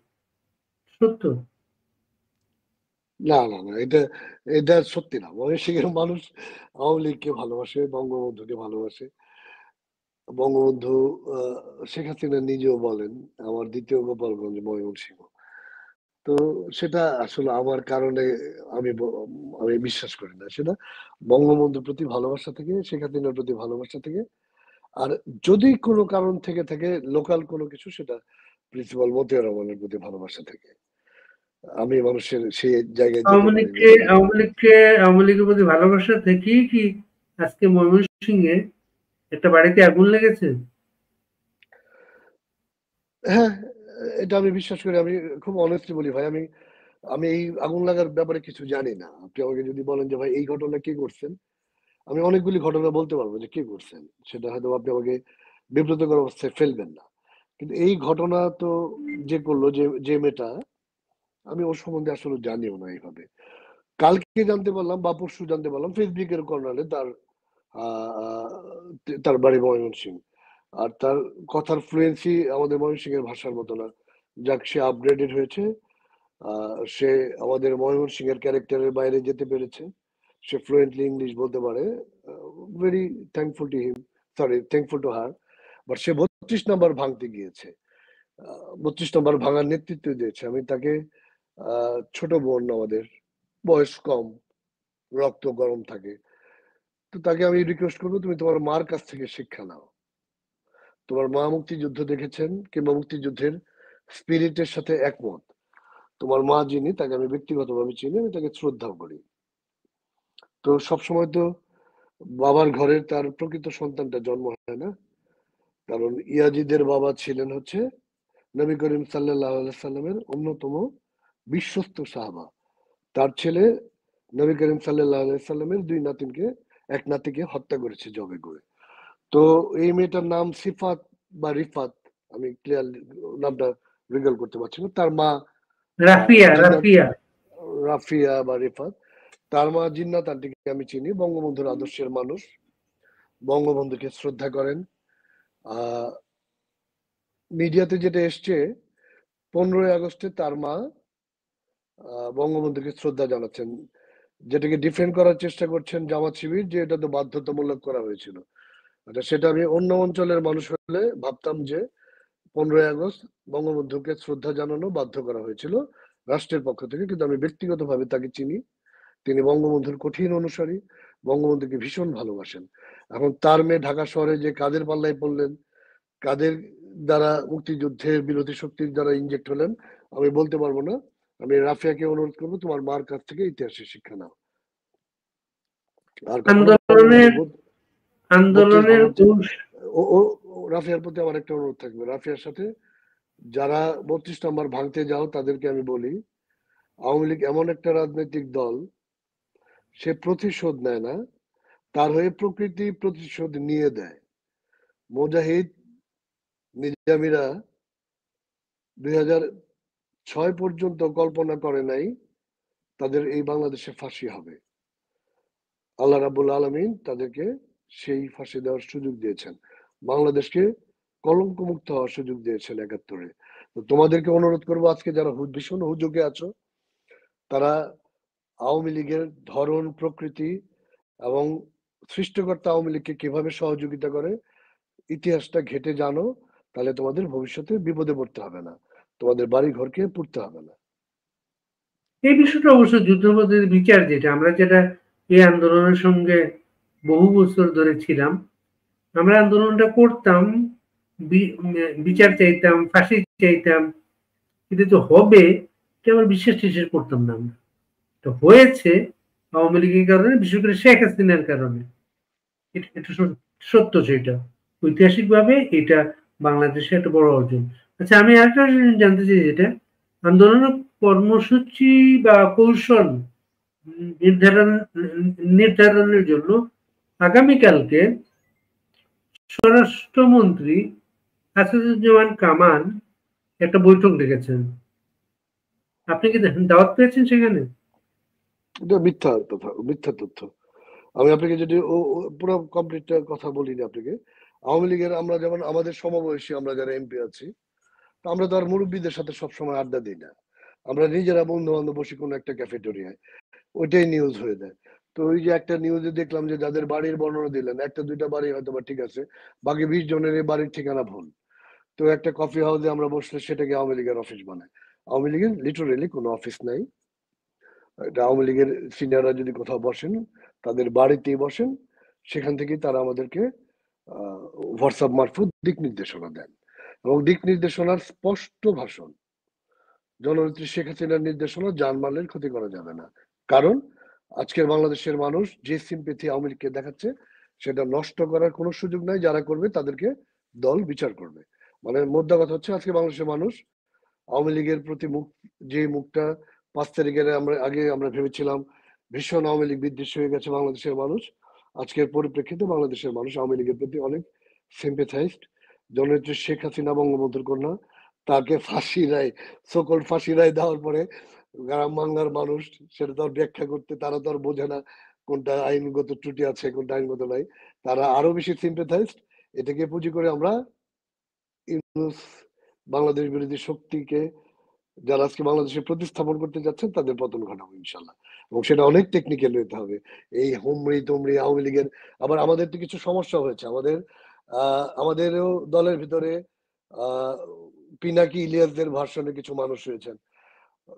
সত্য? না না না, এটা এটা সত্যি না। ময়মনসিংহের মানুষ আওয়ামী লীগকে ভালোবাসে, বঙ্গবন্ধুকে ভালোবাসে। বঙ্গবন্ধু, শেখ হাসিনা নিজেও বলেন, আমার দ্বিতীয় গোপালগঞ্জ ময়মনসিংহ। তো সেটা আসলে আমার কারণে আমি আমি বিশ্বাস করি না। সেটা বঙ্গবন্ধুর প্রতি ভালোবাসা থেকে, শেখ হাসিনার প্রতি ভালোবাসা থেকে। আর যদি কোনো কারণ থেকে থাকে লোকাল কোনো কিছু, সেটা প্রিন্সিপাল মতিয়ার রহমানের প্রতি ভালোবাসা থেকে। আমি মানুষের সেই জায়গায় যেতে পারিনি বলে। আওয়ামী লীগের প্রতি ভালোবাসা থেকেই কি আজকে ময়মনসিংহে একটা বাড়িতে আগুন লেগেছে? হ্যাঁ, এটা আমি বিশ্বাস করি। আমি খুব অনেস্টলি বলি ভাই, আমি আমি এই আগুন লাগার ব্যাপারে কিছু জানি না। আপনি আমাকে যদি বলেন যে ভাই এই ঘটনা কে করছেন, আমি অনেকগুলি ঘটনা বলতে পারবো যে কে করছেন। সেটা হয়তো আপনি আমাকে বিব্রতকর অবস্থায় ফেলবেন না। কিন্তু এই ঘটনা তো যে করলো, যে মেয়েটা, আমি ওর সম্বন্ধে আসলে জানিও না এইভাবে। কালকে জানতে পারলাম বা পরশু জানতে পারলাম ফেসবুকের কর্নারে তার বাড়ি ময়মনসিংহ। আর তার কথার ফ্লুয়েন্সি আমাদের ময়মনসিংহের ভাষার মতো না। যাক, সে আপগ্রেডেড হয়েছে। সে আমাদের ময়মনসিংহের ক্যারেক্টারের বাইরে যেতে পেরেছে। সে ফ্লুয়েন্টলি ইংলিশ বলতে পারে। Very thankful to him, sorry, thankful to her. But say 32 number ভাঙতে গিয়েছে। 32 নাম্বার ভাঙার নেতৃত্ব দিয়েছে। আমি তাকে, ছোট বোন আমাদের, বয়স কম, রক্ত গরম থাকে, তো তাকে আমি রিকোয়েস্ট করবো, তুমি তোমার মার কাছ থেকে শিক্ষা নাও। তোমার মা মুক্তিযুদ্ধ দেখেছেন কিংবা মুক্তিযুদ্ধের স্পিরিটের সাথে একমত। তোমার মা যিনি, তাকে আমি ব্যক্তিগতভাবে চিনি, আমি তাকে শ্রদ্ধা করি। তো সবসময় তো বাবার ঘরের তার প্রকৃত সন্তানটা জন্ম হয় না। কারণ ইয়াজিদের বাবা ছিলেন হচ্ছে নবী করিম সাল্লাল্লাহু আলাইহি সাল্লামের অন্যতম বিশ্বস্ত সাহাবা। তার ছেলে নবী করিম সাল্লাল্লাহু আলাইহি সাল্লামের 2 নাতিনকে, এক নাতিকে হত্যা করেছে জবে করে। তো এই মেয়েটার নাম সিফাত বা রিফাত, আমি ক্লিয়ার নামটা রিকল করতে পারছি না। তার মা রাফিয়া, জিন্নাত, রাফিয়া। রাফিয়া বা রিফাত, তার মা জিন্নাত আন্টিকে আমি চিনি, বঙ্গবন্ধুর আদর্শের মানুষ, বঙ্গবন্ধুকে শ্রদ্ধা করেন। মিডিয়াতে যেটা এসছে 15ই আগস্টে তার মা বঙ্গবন্ধুকে শ্রদ্ধা জানাচ্ছেন, যেটাকে ডিফেন্ড করার চেষ্টা করছেন জামাত শিবির যে এটা তো বাধ্যতামূলক করা হয়েছিল। আচ্ছা, সেটা আমি অন্য অঞ্চলের মানুষ হলে ভাবতাম যে 15ই আগস্ট বঙ্গবন্ধুকে শ্রদ্ধা জানানো বাধ্য করা হয়েছিল রাষ্ট্রের পক্ষ থেকে, কিন্তু আমি ব্যক্তিগতভাবে তাকে চিনি, তিনি বঙ্গবন্ধুর কঠিন অনুসারী, বঙ্গবন্ধুকে ভীষণ ভালোবাসেন। এখন তার মেয়ে ঢাকা শহরে যে কাদের পাল্লায় পড়লেন, কাদের দ্বারা মুক্তিযুদ্ধের বিরোধী শক্তির দ্বারা ইনজেক্ট হলেন, আমি বলতে পারবো না। আমি রাফিয়াকে অনুরোধ করবো তোমার মার কাছ থেকে ইতিহাসের শিক্ষা নাও, আর কখনো আন্দোলনের রাফিয়ার প্রতি আমার একটা অনুরোধ থাকবে, রাফিয়ার সাথে যারা 32 নম্বর ভাঙতে যাও তাদেরকে আমি বলি, আওয়ামী লীগ এমন একটা রাজনৈতিক দল, সে প্রতিশোধ নেয় না, তার হয়ে প্রকৃতি প্রতিশোধ নিয়ে দেয়। মুজাহিদ নিজামীরা 2006 পর্যন্ত কল্পনা করে নাই তাদের এই বাংলাদেশে ফাঁসি হবে। আল্লাহ রাব্বুল আলামিন তাদেরকে সেই ফাঁসি দেওয়ার সুযোগ দিয়েছেন, বাংলাদেশকে কলঙ্ক মুক্ত হওয়ার সুযোগ দিয়েছেন 71-এ। তো তোমাদেরকে অনুরোধ করবো, আজকে যারা ভীষণ হুজুগে আছো, তারা আওয়ামী লীগের ধরন, প্রকৃতি এবং সৃষ্টিকর্তা আওয়ামী লীগকে কিভাবে সহযোগিতা করে ইতিহাসটা ঘেটে জানো, তাহলে তোমাদের ভবিষ্যতে বিপদে পড়তে হবে না, তোমাদের বাড়ি ঘরকে পুড়তে হবে না। এই বিষয়টা অবশ্য যুদ্ধপদ্ধতির বিচার, যেটা এই আন্দোলনের সঙ্গে বহু বছর ধরে ছিলাম, আমরা আন্দোলনটা করতাম, বিচার চাইতাম, ফাঁসি চাইতাম, কিন্তু তো হবে আমরা বিশ্বাস টিশ্বাস করতাম না। আমরা তো হয়েছে আওয়ামী লীগের কারণে, বিশেষ করে শেখ হাসিনার কারণে, এটা সত্য। সেটা ঐতিহাসিক ভাবে এটা বাংলাদেশের একটা বড় অর্জন। আচ্ছা, আমি আরেকটা জানতে চাই, যেটা আন্দোলনের কর্মসূচি বা কৌশল নির্ধারণের জন্য আগামীকালকে স্বরাষ্ট্রমন্ত্রী আসাদুজ্জামান কামাল একটা বৈঠক ডেকেছেন, আপনি কি দাওয়াত পেয়েছেন সেখানে? এটা মিথ্যা কথা, মিথ্যা তথ্য। আমি আপনাকে যদি পুরো কমপ্লিট কথা বলিনি আপনাকে। আওয়ামী লীগের আমরা যেমন আমাদের সমবয়সী আমরা যারা এমপি আছি, তো আমরা তো আর মুরব্বীদের সাথে সবসময় আড্ডা দিই না, আমরা নিজেরা বন্ধু বান্ধব বসে কোনো একটা ক্যাফেটেরিয়ায়, ওইটাই নিউজ হয়ে যায়। তো ওই যে একটা নিউজে দেখলাম যে যাদের বাড়ির বর্ণনা দিলেন, একটা দুইটা বাড়ি হয়তো বা ঠিক আছে, বাকি 20 জনের এই বাড়ির ঠিকানা ভুল। তো একটা কফি হাউসে আমরা বসলে সেটাকে আওয়ামী লীগের অফিস বানায়। আওয়ামী লীগের লিটারেলি কোনো অফিস নাই, এটা আওয়ামী লীগের সিনিয়ররা যদি কোথাও বসেন তাদের বাড়িতেই বসেন, সেখান থেকেই তারা আমাদেরকে হোয়াটসঅ্যাপ মারফত দিক নির্দেশনা দেন, এবং দিক নির্দেশনার স্পষ্ট ভাষণ, জননেত্রী শেখ হাসিনার নির্দেশনা, জানমালের ক্ষতি করা যাবে না। কারণ আজকের বাংলাদেশের মানুষ যে সিম্পেথি আওয়ামী লীগকে দেখাচ্ছে, সেটা নষ্ট করার কোনো সুযোগ নাই, যারা করবে তাদেরকে দল বিচার করবে। মানে মোদ্দা কথা হচ্ছে, আজকে বাংলাদেশের মানুষ আওয়ামী লীগের প্রতি যে মুখটা 5 তারিখের আমরা ভেবেছিলাম ভীষণ আওয়ামী লীগ বিদ্বেষী হয়ে গেছে বাংলাদেশের মানুষ, আজকের পরিপ্রেক্ষিতে বাংলাদেশের মানুষ আওয়ামী লীগের প্রতি অনেক সিম্পেথাইজড। জননেত্রী শেখ হাসিনা বঙ্গবন্ধুর কন্যা, তাকে ফাঁসি রায়, সকল ফাঁসি রায় দেওয়ার পরে গ্রাম বাংলার মানুষ সেটা তো ব্যাখ্যা করতে, তারা তো আর বোঝে না কোনটা আইনগত ত্রুটি আছে কোনটা আইনগত নাই, তারা আরো বেশি সিম্পেথাইজড। এটাকে পুঁজি করে আমরা বাংলাদেশ বিরোধী শক্তিকে, যারা আজকে বাংলাদেশে প্রতিস্থাপন করতে যাচ্ছেন, তাদের পতন ঘটাবো ইনশাল্লাহ। এবং সেটা অনেক টেকনিক্যাল হতে হবে। এই হুমড়ি তুমড়ি আওয়ামী লীগের, আবার আমাদের তো কিছু সমস্যা হয়েছে, আমাদেরও দলের ভিতরে পিনাকি ইলিয়াসদের ভার্সনে কিছু মানুষ রয়েছেন,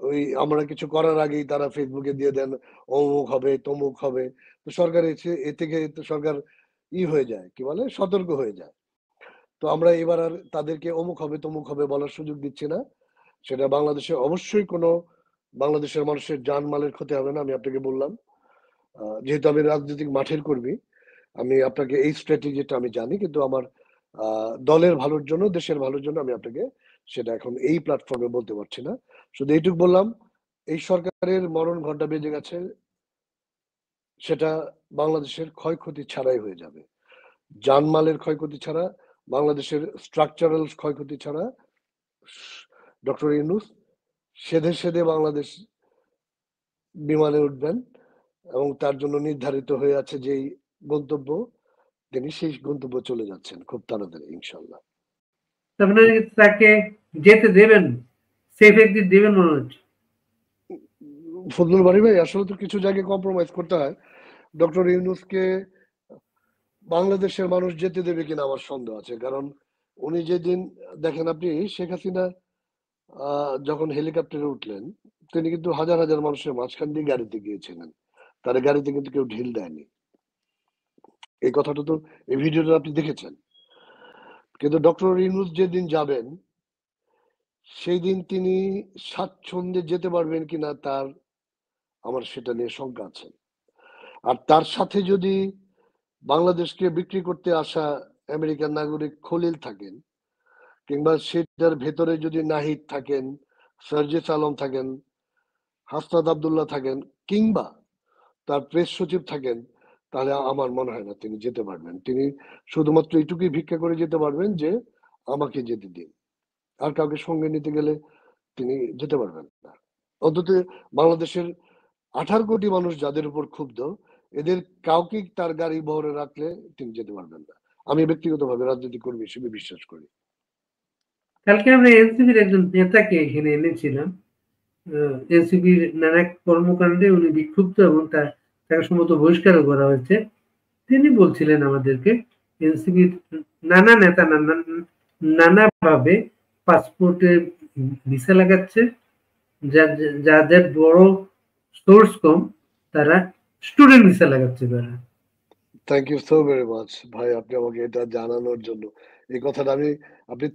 ওই আমরা কিছু করার আগেই তারা ফেসবুকে দিয়ে দেন অমুক হবে তমুক হবে। তো সরকার এ থেকে তো সরকার হয়ে যায়, কি বলে, সতর্ক হয়ে যায়। তো আমরা এবার আর তাদেরকে অমুক হবে তমুক হবে বলার সুযোগ দিচ্ছি না। সেটা বাংলাদেশে অবশ্যই কোনো বাংলাদেশের মানুষের জানমালের ক্ষতি হবে না, আমি আপনাকে বললাম। যেহেতু আমি রাজনৈতিক মাঠের কর্মী, আমি আপনাকে এই স্ট্র্যাটেজিটা আমি জানি, কিন্তু আমার দলের ভালোর জন্য, দেশের ভালোর জন্য আমি আপনাকে সেটা এখন এই প্ল্যাটফর্মে বলতে পারছি না। শুধু এইটুকু বললাম, এই সরকারের মরণ ঘন্টা বেজে গেছে, সেটা বাংলাদেশের ক্ষয়ক্ষতি ছাড়াই হয়ে যাবে, জানমালের ক্ষয়ক্ষতি ছাড়া, বাংলাদেশের স্ট্রাকচারাল ক্ষয়ক্ষতি ছাড়া। ডক্টর ইউনূস সেধে সেধে বাংলাদেশ বিমানে উঠবেন এবং তার জন্য নির্ধারিত হয়ে আছে যেই গন্তব্য, তিনি সেই গন্তব্য চলে যাচ্ছেন খুব তাড়াতাড়ি ইনশাল্লাহ। তারপরে তাকে যেতে দেবেন, সেফ এক্সিট দেবেন মনে হচ্ছে। ফজলুল বাড়ি ভাই, আসলে তো কিছু জায়গায় কম্প্রোমাইজ করতে হয়। ডক্টর ইউনূসকে বাংলাদেশের মানুষ যেতে দেবে কিনা আমার সন্দেহ আছে, কারণ উনি যেদিন দেখেন আপনি শেখ হাসিনা যখন হেলিকপ্টারে উঠলেন, তিনি কিন্তু হাজার হাজার মানুষের মাঝখান দিয়ে গাড়িতে গিয়েছিলেন, তার গাড়িতে কিন্তু কেউ ঢিল দেয়নি। এই কথাটা তো এই ভিডিওটা আপনি দেখেছেন। কিন্তু ডক্টর ইউনূস যেদিন যাবেন সেই দিন তিনি স্বাচ্ছন্দ্যে যেতে পারবেন কিনা তার আমার সেটা নিয়ে শঙ্কা আছে। আর তার সাথে যদি বাংলাদেশকে বিক্রি করতে আসা আমেরিকান নাগরিক খলিল থাকেন, কিংবা সেটার ভেতরে যদি নাহিদ থাকেন, সার্জিস আলম থাকেন, হাসনাত আব্দুল্লাহ থাকেন, কিংবা তার প্রেস সচিব থাকেন, তাহলে আমার মনে হয় না তিনি যেতে পারবেন। তিনি শুধুমাত্র এইটুকুই ভিক্ষা করে যেতে পারবেন যে আমাকে যেতে দিন, আর কাউকে সঙ্গে নিতে গেলে তিনি যেতে পারবেন না। অন্তত বাংলাদেশের 18 কোটি মানুষ যাদের উপর ক্ষুব্ধ, এদের কাউকে তার গাড়ি বহরে রাখলে তিনি যেতে পারবেন না। আমি ব্যক্তিগতভাবে রাজনীতি কর্মী হিসেবে বিশ্বাস করি। কালকে আমরা এনসিপির একজন নেতাকে এখানে এনেছিলাম। এনসিপির নানা কর্মকাণ্ডে উনি বিক্ষুব্ধ এবং তাকে সম্ভবত বহিষ্কারও করা হয়েছে। তিনি বলছিলেন আমাদেরকে এনসিপির নানা নেতা নানাভাবে পাসপোর্টে ভিসা লাগাচ্ছে, যাদের বড় সোর্স কম তারা স্টুডেন্ট ভিসা লাগাচ্ছে তারা। Thank you so very much ভাই, আপনি আমাকে এটা জানানোর জন্য। এই কথাটা আপনি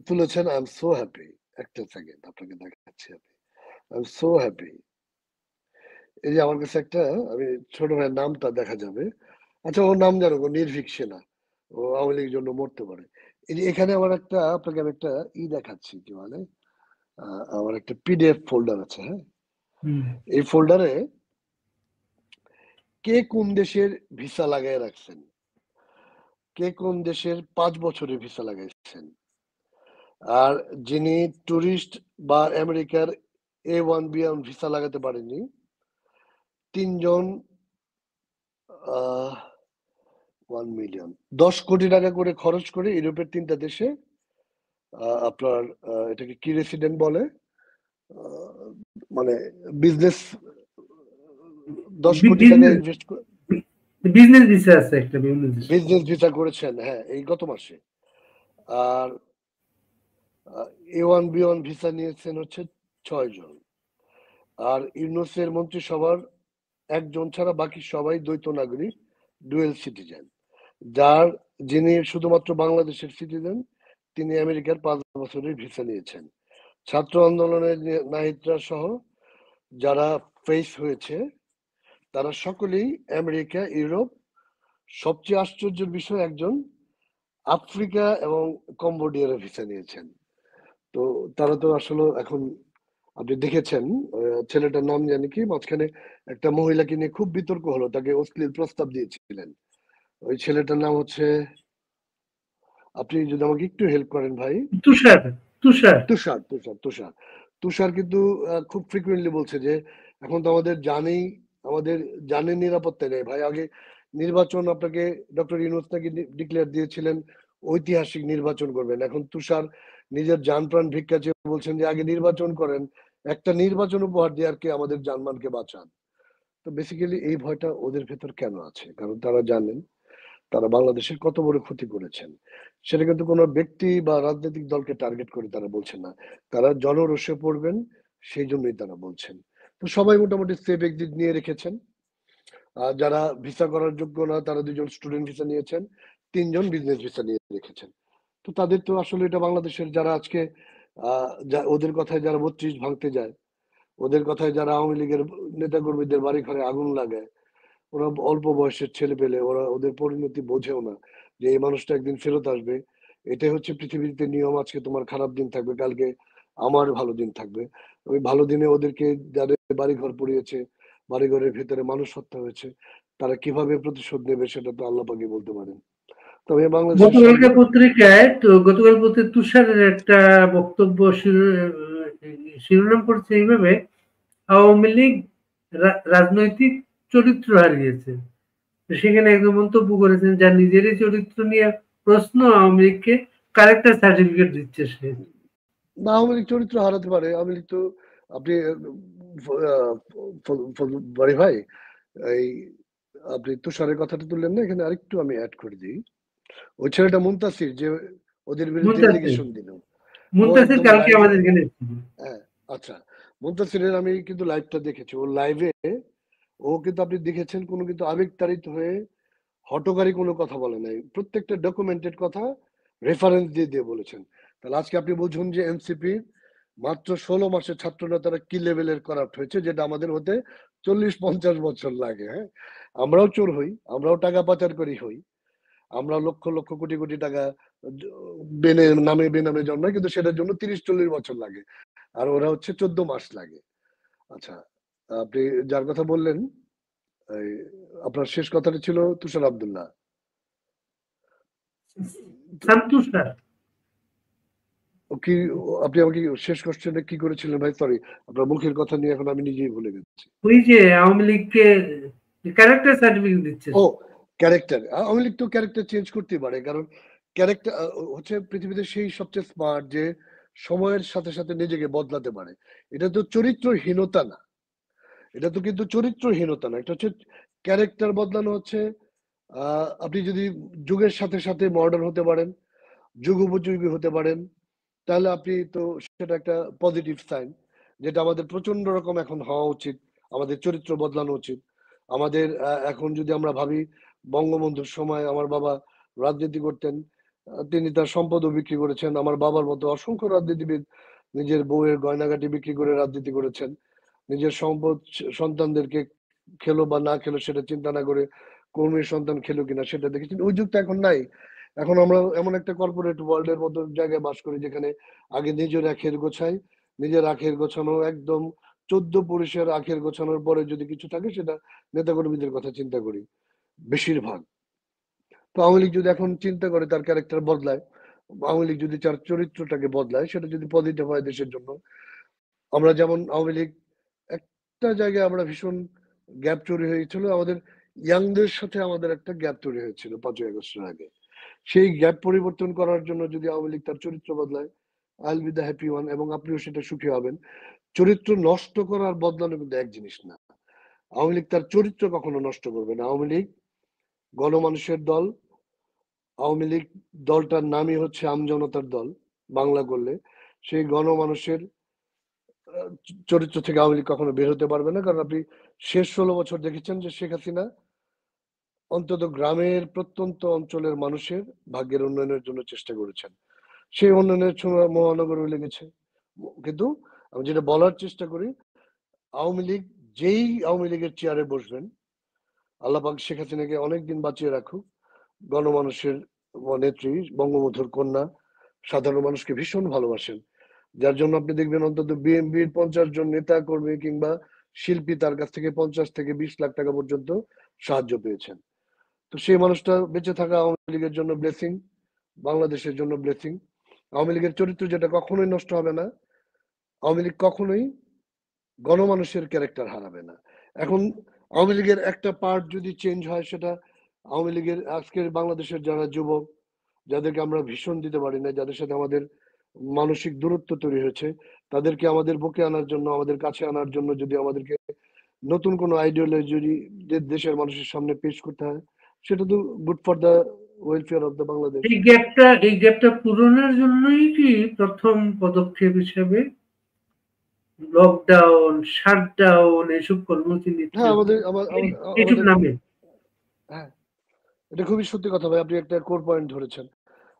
তুলেছেন। I am so happy. একটা সেকেন্ড আপনাকে দেখাচ্ছি। I am so happy. এই যে আমার কাছে একটা, আমি ছোট ভাইয়ের নামটা দেখা যাবে। আচ্ছা, ওর নাম জানো? নির্ভীক সেনা। ও আওয়ামী লীগের জন্য মরতে পারে। এই যে এখানে আমার আপনাকে আমি একটা দেখাচ্ছি, কি মানে আমার একটা পিডিএফ ফোল্ডার আছে। হ্যাঁ, এই ফোল্ডারে কে কোন দেশের ভিসা লাগাই রাখছেন, কে কোন দেশের 5 বছরের ভিসা লাগাইছেন, আর যিনি টুরিস্ট বা আমেরিকার A1B1 ভিসা লাগাতে পারেনি, 3 জন 1 মিলিয়ন 10 কোটি টাকা করে খরচ করে ইউরোপের 3টা দেশে আপনার এটাকে কি রেসিডেন্ট বলে, মানে বিজনেস 10 কোটি টাকা ইনভেস্ট করে বিজনেস ভিসা আছে একটা, বিজনেস ভিসা করেছেন। হ্যাঁ, এই গত মাসে। আর A1B1 ভিসা নিয়েছেন হচ্ছে 6 জন। আর ইউনূসের মন্ত্রিসভার একজন ছাড়া বাকি সবাই দ্বৈত নাগরিক, ডুয়েল সিটিজেন। যিনি শুধুমাত্র বাংলাদেশের সিটিজেন, তিনি আমেরিকার 5 বছরের ভিসা নিয়েছেন। ছাত্র আন্দোলনের নাহিদরা সহ যারা ফেস হয়েছে তারা সকলেই আমেরিকা, ইউরোপ। সবচেয়ে আশ্চর্যের বিষয়, একজন আফ্রিকা এবং কম্বোডিয়ার ভিসা নিয়েছেন। তো তারা তো আসলে এখন আপনি দেখেছেন ছেলেটার নাম জানি কি, মাঝখানে একটা মহিলাকে নিয়ে খুব বিতর্ক হলো, তাকে অশ্লীল প্রস্তাব দিয়েছিলেন। ওই ছেলেটার নাম হচ্ছে, আপনি যদি আমাকে একটু হেল্প করেন ভাই। তুষার। তুষার তুষার তুষার তুষার তুষার কিন্তু খুব ফ্রিকুয়েন্টলি বলছে যে এখন তো আমাদের জানের নিরাপত্তা নেই ভাই। আগে নির্বাচন আপনাকে ডক্টর ইউনূস নাকি ডিক্লেয়ার দিয়েছিলেন ঐতিহাসিক নির্বাচন করবেন। এখন তুষার নিজের জান প্রাণ ভিক্ষা চেয়ে বলছেন যে আগে নির্বাচন করেন, একটা নির্বাচন উপহার দিয়ে আর কি আমাদের জানমানকে বাঁচান। তো বেসিক্যালি এই ভয়টা ওদের ভেতর কেন আছে? কারণ তারা জানেন তারা বাংলাদেশের কত বড় ক্ষতি করেছেন। সেটা কিন্তু কোনো ব্যক্তি বা রাজনৈতিক দলকে টার্গেট করে তারা বলছেন না, তারা জনরোষে পড়বেন সেই জন্যই তারা বলছেন। তো সবাই মোটামুটি সেফ এক্সিট নিয়ে রেখেছেন। যারা ভিসা করার যোগ্য না তারা 2 জন স্টুডেন্ট ভিসা নিয়েছেন, 3 জন বিজনেস ভিসা নিয়ে রেখেছেন। তো তাদের তো আসলে এটা বাংলাদেশের যারা আজকে ওদের কথায় যারা 32 ভাঙতে যায়, ওদের কথায় যারা আওয়ামী লীগের নেতা কর্মীদের বাড়ি ঘরে আগুন লাগায়, ওরা অল্প বয়সের ছেলে পেলে, ওরা ওদের পরিণতি বোঝেও না যে এই মানুষটা একদিন ফেরত আসবে। এটাই হচ্ছে পৃথিবীতে নিয়ম। আজকে তোমার খারাপ দিন থাকবে, কালকে আমার ভালো দিন থাকবে। ওই ভালো দিনে ওদেরকে যাদের বাড়ি ঘর পুড়িয়েছে, বাড়ি ঘরের ভেতরে মানুষ হত্যা হয়েছে, তারা কিভাবে প্রতিশোধ নেবে সেটা তো আল্লাহ পাকই বলতে পারেন। তবে গতকাল পত্রিকায় তুষারের একটা বক্তব্য শিরোনাম করছে এইভাবে, আওয়ামী লীগ রাজনৈতিক চরিত্র হারিয়েছে। সেখানে একজন মন্তব্য করেছেন, যার নিজেরই চরিত্র নিয়ে প্রশ্ন, আওয়ামী লীগকে ক্যারেক্টার সার্টিফিকেট দিচ্ছে সে। না, আওয়ামী লীগ চরিত্র হারাতে পারে। আওয়ামী লীগ তো আপনি বাড়ি ভাই, এই আপনি তুষারের কথাটা তুললেন না, এখানে আরেকটু আমি অ্যাড করে দিই। ওই ছেলেটা মুনতাসির যে ওদের বিরুদ্ধে মুনতাসির এলিগেশন দিল, ও মুনতাসির একদম কালকে লাইভে, আমাদের এখানে ছিল। হ্যাঁ, আচ্ছা, মুনতাসিরের আমি কিন্তু লাইভটা দেখেছি। ও লাইভে ও কিন্তু আপনি দেখেছেন কোনো কিন্তু আবেগতাড়িত হয়ে হঠকারী কোনো কথা বলে নাই। প্রত্যেকটা ডকুমেন্টেড কথা রেফারেন্স দিয়ে দিয়ে বলেছেন। তাহলে আজকে আপনি বুঝুন যে এনসিপি মাত্র 16 মাসের ছাত্র নেতারা কি লেভেলের করাপ্ট হয়েছে, যেটা আমাদের হতে 40-50 বছর লাগে। হ্যাঁ, আমরাও চোর হই, আমরাও টাকা পাচার করি হই, আমরা লক্ষ লক্ষ কোটি কোটি টাকা বেনে নামে বেনামে জন্মায়, কিন্তু সেটার জন্য 30-40 বছর লাগে, আর ওরা হচ্ছে 14 মাস লাগে। আচ্ছা, আপনি যার কথা বললেন, এই আপনার শেষ কথাটা ছিল তুষার আব্দুল্লাহ। সান্তুষার। কি আপনি আমাকে শেষ কোশ্চেনে কি করেছিলেন ভাই? সরি, আপনার মুখের কথা নিয়ে এখন আমি নিজেই ভুলে গেছি। ওই যে আওয়ামী লীগকে ক্যারেক্টার সার্টিফিকেট দিচ্ছে। ও, ক্যারেক্টার। আওয়ামী লীগ তো ক্যারেক্টার চেঞ্জ করতেই পারে, কারণ ক্যারেক্টার হচ্ছে পৃথিবীতে সেই সবচেয়ে স্মার্ট যে সময়ের সাথে সাথে নিজেকে বদলাতে পারে। এটা তো চরিত্রহীনতা না, এটা তো কিন্তু চরিত্রহীনতা না, এটা হচ্ছে ক্যারেক্টার বদলানো। হচ্ছে আপনি যদি যুগের সাথে সাথে মডার্ন হতে পারেন, যুগোপযোগী হতে পারেন, তাহলে আপনি তো সেটা একটা পজিটিভ সাইন, যেটা আমাদের প্রচন্ড রকম এখন হওয়া উচিত। আমাদের চরিত্র বদলানো উচিত। আমাদের এখন যদি আমরা ভাবি, বঙ্গবন্ধুর সময় আমার বাবা রাজনীতি করতেন, তিনি তার সম্পদও বিক্রি করেছেন। আমার বাবার মতো অসংখ্য রাজনীতিবিদ নিজের বউয়ের গয়নাগাটি বিক্রি করে রাজনীতি করেছেন। নিজের সম্পদ সন্তানদেরকে খেলো বা না খেলো সেটা চিন্তা না করে কর্মীর সন্তান খেলো কিনা সেটা দেখেছেন। ওই যুগটা এখন নাই। এখন আমরা এমন একটা কর্পোরেট ওয়ার্ল্ডের মতো জায়গায় বাস করি, যেখানে আগে নিজের আখের গোছাই, নিজের আখের গোছানো একদম 14 পুরুষের আখের গোছানোর পরে যদি কিছু থাকে সেটা নেতাকর্মীদের কথা চিন্তা করি বেশিরভাগ। তো আওয়ামী লীগ যদি এখন চিন্তা করে তার ক্যারেক্টার বদলায়, আওয়ামী লীগ যদি তার চরিত্রটাকে বদলায়, সেটা যদি পজিটিভ হয় দেশের জন্য। আমরা যেমন আওয়ামী লীগ একটা জায়গায় আমরা ভীষণ গ্যাপ তৈরি হয়েছিল, আমাদের ইয়াংদের সাথে আমাদের একটা গ্যাপ তৈরি হয়েছিল 5ই আগস্টের আগে। সেই গ্যাপ পরিবর্তন করার জন্য যদি আওয়ামী লীগ তার চরিত্র বদলায়, I will be the happy one, এবং আপনিও সেটা সুখী হবেন। চরিত্র নষ্ট করার বদলানো কিন্তু এক জিনিস না। আওয়ামী লীগ তার চরিত্র কখনো নষ্ট করবে না। আওয়ামী লীগ গণমানুষের দল। আওয়ামী লীগ দলটার নামই হচ্ছে আমজনতার দল বাংলা করলে। সেই গণমানুষের চরিত্র থেকে আওয়ামী লীগ কখনো বের হতে পারবে না, কারণ আপনি শেষ 16 বছর দেখেছেন যে শেখ হাসিনা অন্তত গ্রামের প্রত্যন্ত অঞ্চলের মানুষের ভাগ্যের উন্নয়নের জন্য চেষ্টা করেছেন। সেই উন্নয়নের ছোঁয়া মহানগরে লেগেছে। কিন্তু আমি যেটা বলার চেষ্টা করি, আওয়ামী লীগ যেই আওয়ামী লীগের চেয়ারে বসবেন, আল্লাহ পাক শেখ হাসিনাকে অনেকদিন বাঁচিয়ে রাখুক। গণমানুষের নেত্রী, বঙ্গবন্ধুর কন্যা, সাধারণ মানুষকে ভীষণ ভালোবাসেন, যার জন্য আপনি দেখবেন অন্তত বিএনপির 50 জন নেতা কর্মী কিংবা শিল্পী তার কাছ থেকে 50 থেকে 20 লাখ টাকা পর্যন্ত সাহায্য পেয়েছেন। তো সেই মানুষটা বেঁচে থাকা আওয়ামী লীগের জন্য ব্লেসিং, বাংলাদেশের জন্য ব্লেসিং। আওয়ামী লীগের চরিত্র যেটা কখনোই নষ্ট হবে না। আওয়ামী লীগ কখনোই গণমানুষের ক্যারেক্টার হারাবে না। এখন আওয়ামী লীগের একটা পার্ট যদি চেঞ্জ হয়, সেটা আওয়ামী লীগের আজকের বাংলাদেশের যারা যুবক, যাদেরকে আমরা ভীষণ দিতে পারি না, যাদের সাথে আমাদের মানসিক দূরত্ব তৈরি হয়েছে, তাদেরকে আমাদের বুকে আনার জন্য, আমাদের কাছে আনার জন্য যদি আমাদেরকে নতুন কোনো আইডিওলজি যদি দেশের মানুষের সামনে পেশ করতে হয়, সেটা তো good for the welfare of the Bangladesh. এই গ্যাপটা পূরণের জন্যই কি প্রথম পদক্ষেপ হিসেবে লকডাউন, শাটডাউন এসব কর্মসূচি নিচ্ছে? হ্যাঁ, আমাদের এইসব আমাদের নামে হ্যাঁ, এটা খুবই সত্যি কথা ভাই, আপনি একটা কোর পয়েন্ট ধরেছেন।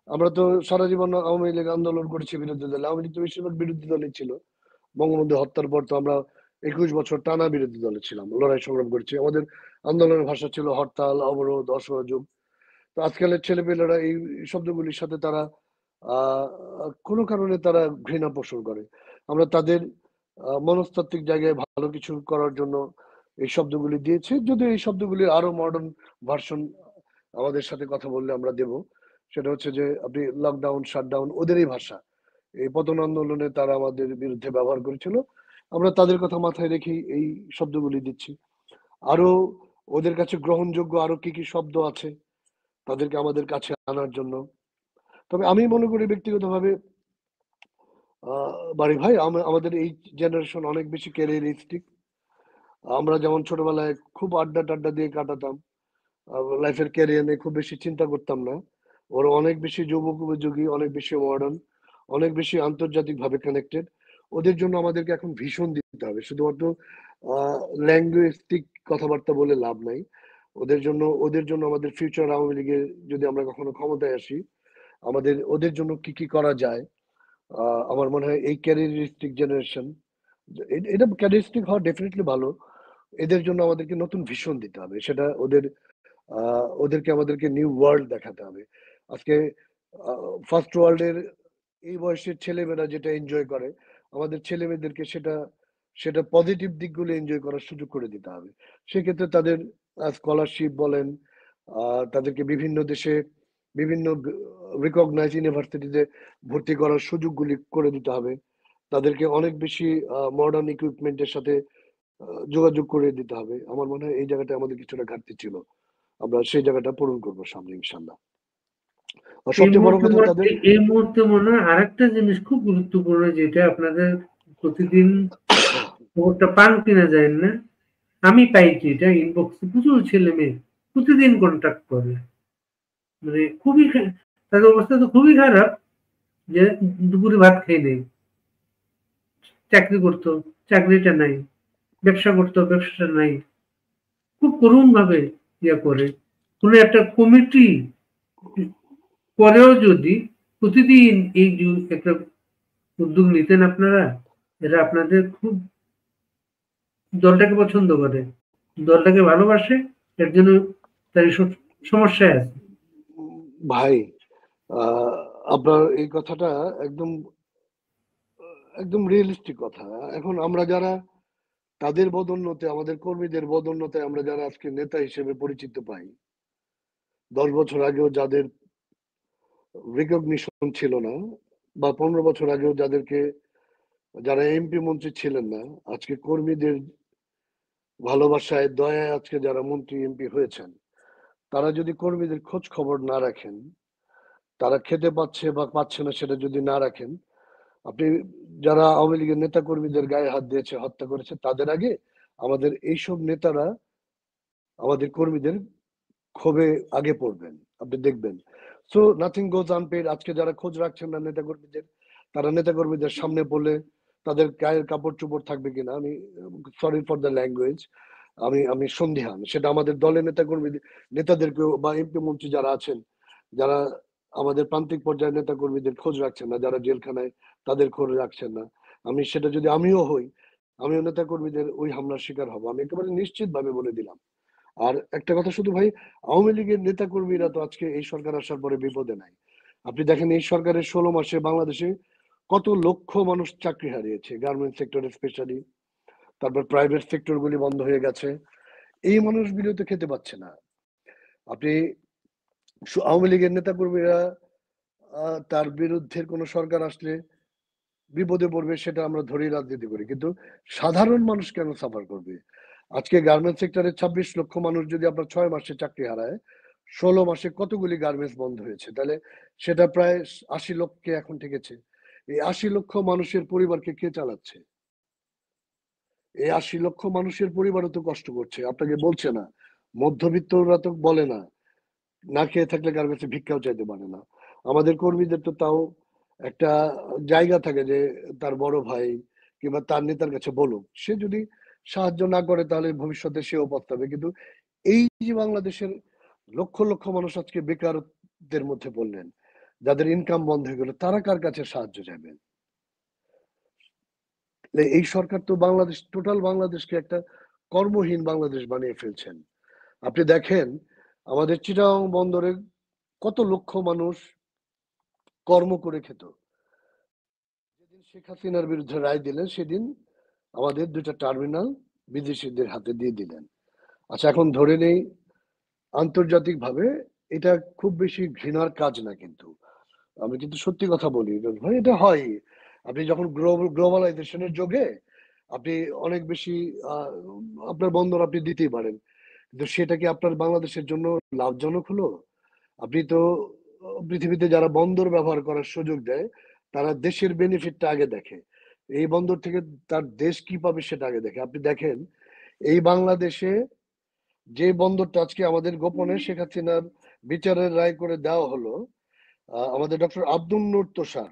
আমরা তো সারা জীবন আওয়ামী লীগ আন্দোলন করেছি বিরোধী দলে। আওয়ামী লীগ তো বেশিরভাগ বিরোধী দলে ছিল। বঙ্গবন্ধু হত্যার পর তো আমরা 21 বছর টানা বিরোধী দলে ছিলাম, লড়াই সংগ্রাম করেছি। আমাদের আন্দোলনের ভাষা ছিল হরতাল, অবরোধ, অসহযোগ। তো আজকালের ছেলেপেলেরা এই শব্দগুলির সাথে তারা আহ কোনো কারণে তারা ঘৃণা পোষণ করে। আমরা তাদের মনস্তাত্ত্বিক জায়গায় ভালো কিছু করার জন্য এই শব্দগুলি দিয়েছি, যদিও এই শব্দগুলির আরো মডার্ন ভার্সন আমাদের সাথে কথা বললে আমরা দেব। সেটা হচ্ছে যে আপনি লকডাউন, শাটডাউন ওদেরই ভাষা। এই পতন আন্দোলনে তারা আমাদের বিরুদ্ধে ব্যবহার করেছিল, আমরা তাদের কথা মাথায় রেখেই এই শব্দগুলি দিচ্ছি। আরো ওদের কাছে গ্রহণযোগ্য আরো কি কি শব্দ আছে তাদেরকে আমাদের কাছে আনার জন্য। তবে আমি মনে করি ব্যক্তিগতভাবে বাড়ি ভাই আমাদের এই জেনারেশন অনেক বেশি ক্যারিয়ারিস্টিক। আমরা যেমন ছোটবেলায় খুব আড্ডা টাড্ডা দিয়ে কাটাতাম, লাইফের ক্যারিয়ার নিয়ে খুব বেশি চিন্তা করতাম না। ওরা অনেক বেশি যুবক উপযোগী, অনেক বেশি মডার্ন, অনেক বেশি আন্তর্জাতিক ভাবে কানেক্টেড। ওদের জন্য আমাদেরকে এখন ভীষণ দিতে হবে, শুধুমাত্র ল্যাঙ্গুয়েস্টিক কথাবার্তা বলে লাভ নাই। ওদের জন্য আমাদের ফিউচার আওয়ামী লীগের যদি আমরা কখনো ক্ষমতায় আসি, ওদের জন্য কি কি করা যায়। আমার মনে হয় এই ক্যারিয়ারিস্টিক জেনারেশন, এটা ক্যারিয়ারিস্টিক হওয়া ডেফিনেটলি ভালো। এদের জন্য আমাদেরকে নতুন ভিশন দিতে হবে, সেটা ওদেরকে আমাদেরকে নিউ ওয়ার্ল্ড দেখাতে হবে। আজকে ফার্স্ট ওয়ার্ল্ডের এই বয়সের ছেলেমেয়েরা যেটা এনজয় করে, আমাদের ছেলে মেয়েদেরকে সেটা পজিটিভ দিকগুলো এনজয় করার সুযোগ করে দিতে হবে। সেক্ষেত্রে তাদের স্কলারশিপ বলেন, তাদেরকে বিভিন্ন দেশে বিভিন্ন রিকগনাইজ ইউনিভার্সিটিতে ভর্তি করার সুযোগগুলি করে দিতে হবে। তাদেরকে অনেক বেশি মডার্ন ইকুইপমেন্টের সাথে যোগাযোগ করে দিতে হবে। আমার মনে হয় এই জায়গাটা আমাদের কিছুটা ঘাটতি ছিল, আমরা সেই জায়গাটা পূরণ করবো সামনে ইনশাল্লাহ। আর সবচেয়ে বড় কথা তাদের এই মুহূর্তে মনে হয় আরেকটা জিনিস খুব গুরুত্বপূর্ণ, যেটা আপনাদের প্রতিদিন খবরটা পান কিনা যায় না, আমি পাইছি এটা ইনবক্সে, প্রচুর ছেলে মেয়ে প্রতিদিন কন্ট্যাক্ট করে, মানে তাদের অবস্থা তো খুবই খারাপ, যে দুপুরে ভাত খেয়ে নেই, চাকরি করতো চাকরিটা নাই, ব্যবসা করতো ব্যবসাটা নাই, খুব করুণ ভাবে ইয়ে করে। কোন একটা কমিটি করেও যদি প্রতিদিন এই একটা উদ্যোগ নিতেন আপনারা, এরা আপনাদের খুব দলটাকে পছন্দ করে, দলটাকে ভালোবাসে, এর জন্য তার সমস্যায় আছে। ভাই, আপনার এই কথাটা একদম একদম রিয়েলিস্টিক কথা। এখন আমরা যারা তাদের বদৌলতে, আমাদের কর্মীদের বদৌলতে আমরা যারা আজকে নেতা হিসেবে পরিচিত পাই, 10 বছর আগেও যাদের রিকগনিশন ছিল না, বা 15 বছর আগেও যারা এমপি মন্ত্রী ছিলেন না, আজকে কর্মীদের ভালোবাসায় দয়ায় আজকে যারা মন্ত্রী এমপি হয়েছেন, তারা যদি কর্মীদের খোঁজ খবর না রাখেন, তারা খেতে পাচ্ছে বা পাচ্ছে না সেটা যদি না রাখেন, আপনি যারা আওয়ামী লীগের নেতা কর্মীদের গায়ে হাত দিয়েছে, হত্যা করেছে, তাদের আগে আমাদের এইসব নেতারা আমাদের কর্মীদের ক্ষোভে আগে পড়বেন, আপনি দেখবেন। সো নাথিং গোজ আনপেড। আজকে যারা খোঁজ রাখছেন না নেতা কর্মীদের, তারা নেতা কর্মীদের সামনে বলে তাদের গায়ের কাপড় চোপড় থাকবে কিনা, আমি সরি ফর দ্য ল্যাঙ্গুয়েজ, আমি সন্দিহান। সেটা আমাদের দলের নেতাদেরকেও বা এমপি মন্ত্রী যারা আছেন, যারা আমাদের প্রান্তিক পর্যায়ের নেতা কর্মীদের খোঁজ রাখছেন না, যারা জেলখানায়, তাদের খোঁজ রাখছেন না। সেটা যদি আমিও হই, আমিও নেতা কর্মীদের ওই হামলার শিকার হব, আমি একেবারে নিশ্চিত ভাবে বলে দিলাম। আর একটা কথা শুধু ভাই, আওয়ামী লীগের নেতা কর্মীরা তো আজকে এই সরকার আসার পরে বিপদে নাই। আপনি দেখেন এই সরকারের 16 মাসে বাংলাদেশে কত লক্ষ মানুষ চাকরি হারিয়েছে, গার্মেন্টস সেক্টরে স্পেশালি, তারপর প্রাইভেট সেক্টর গুলি বন্ধ হয়ে গেছে। এই মানুষগুলো তো খেতে পাচ্ছে না। আপনি আওয়ামী লীগের নেতা কর্মীরা তার বিরুদ্ধে কোনো সরকার আসলে বিপদে পড়বে, সেটা আমরা ধরেই রাজনীতি করি, কিন্তু সাধারণ মানুষ কেন সাফার করবে? আজকে গার্মেন্টস সেক্টরে 26 লক্ষ মানুষ যদি আপনার 6 মাসে চাকরি হারায়, 16 মাসে কতগুলি গার্মেন্টস বন্ধ হয়েছে, তাহলে সেটা প্রায় 80 লক্ষে এখন ঠেকেছে। এই 80 লক্ষ মানুষের পরিবারকে কে চালাচ্ছে? এই 80 লক্ষ মানুষের পরিবারও তো কষ্ট করছে, আপনাকে বলছে না। মধ্যবিত্তরা তো বলে না, না খেয়ে থাকলে গার্মেন্টসে ভিক্ষাও চাইতে পারে না। আমাদের কর্মীদের তো তাও একটা জায়গা থাকে যে তার বড় ভাই কিংবা তার নেতার কাছে বলুক, সে যদি সাহায্য না করে তাহলে ভবিষ্যতে সেও পস্তাবে। কিন্তু এই যে বাংলাদেশের লক্ষ লক্ষ মানুষ আজকে বেকারত্বের মধ্যে পড়লেন, যাদের ইনকাম বন্ধ হয়ে গেল, তারা কার কাছে সাহায্য চাইবেন? এই সরকার তো টোটাল বাংলাদেশকে একটা কর্মহীন বাংলাদেশ বানিয়ে ফেলছেন। আপনি দেখেন আমাদের চিটাগাং বন্দরে কত লক্ষ মানুষ কর্ম করে খেত। যেদিন শেখ হাসিনার বিরুদ্ধে রায় দিলেন, সেদিন আমাদের 2টা টার্মিনাল বিদেশিদের হাতে দিয়ে দিলেন। আচ্ছা, এখন ধরে নেই আন্তর্জাতিক ভাবে এটা খুব বেশি ঘৃণার কাজ না, কিন্তু আমি কিন্তু সত্যি কথা বলি ভাই, এটা হয়। আপনি যখন গ্লোবালাইজেশনের যুগে আপনি অনেক বেশি আপনার বন্দর আপনি দিতেই পারেন, কিন্তু সেটা কি আপনার বাংলাদেশের জন্য লাভজনক হলো? আপনি তো পৃথিবীতে যারা বন্দর ব্যবহার করার সুযোগ দেয়, তারা দেশের বেনিফিটটা আগে দেখে। এই বন্দর থেকে তার দেশ কি পাবে সেটা আগে দেখে। আপনি দেখেন এই বাংলাদেশে যে বন্দরটা আজকে আমাদের গোপনে শেখ হাসিনার বিচারের রায় করে দেওয়া হলো, আমাদের ডক্টর আব্দুল নূর তোষার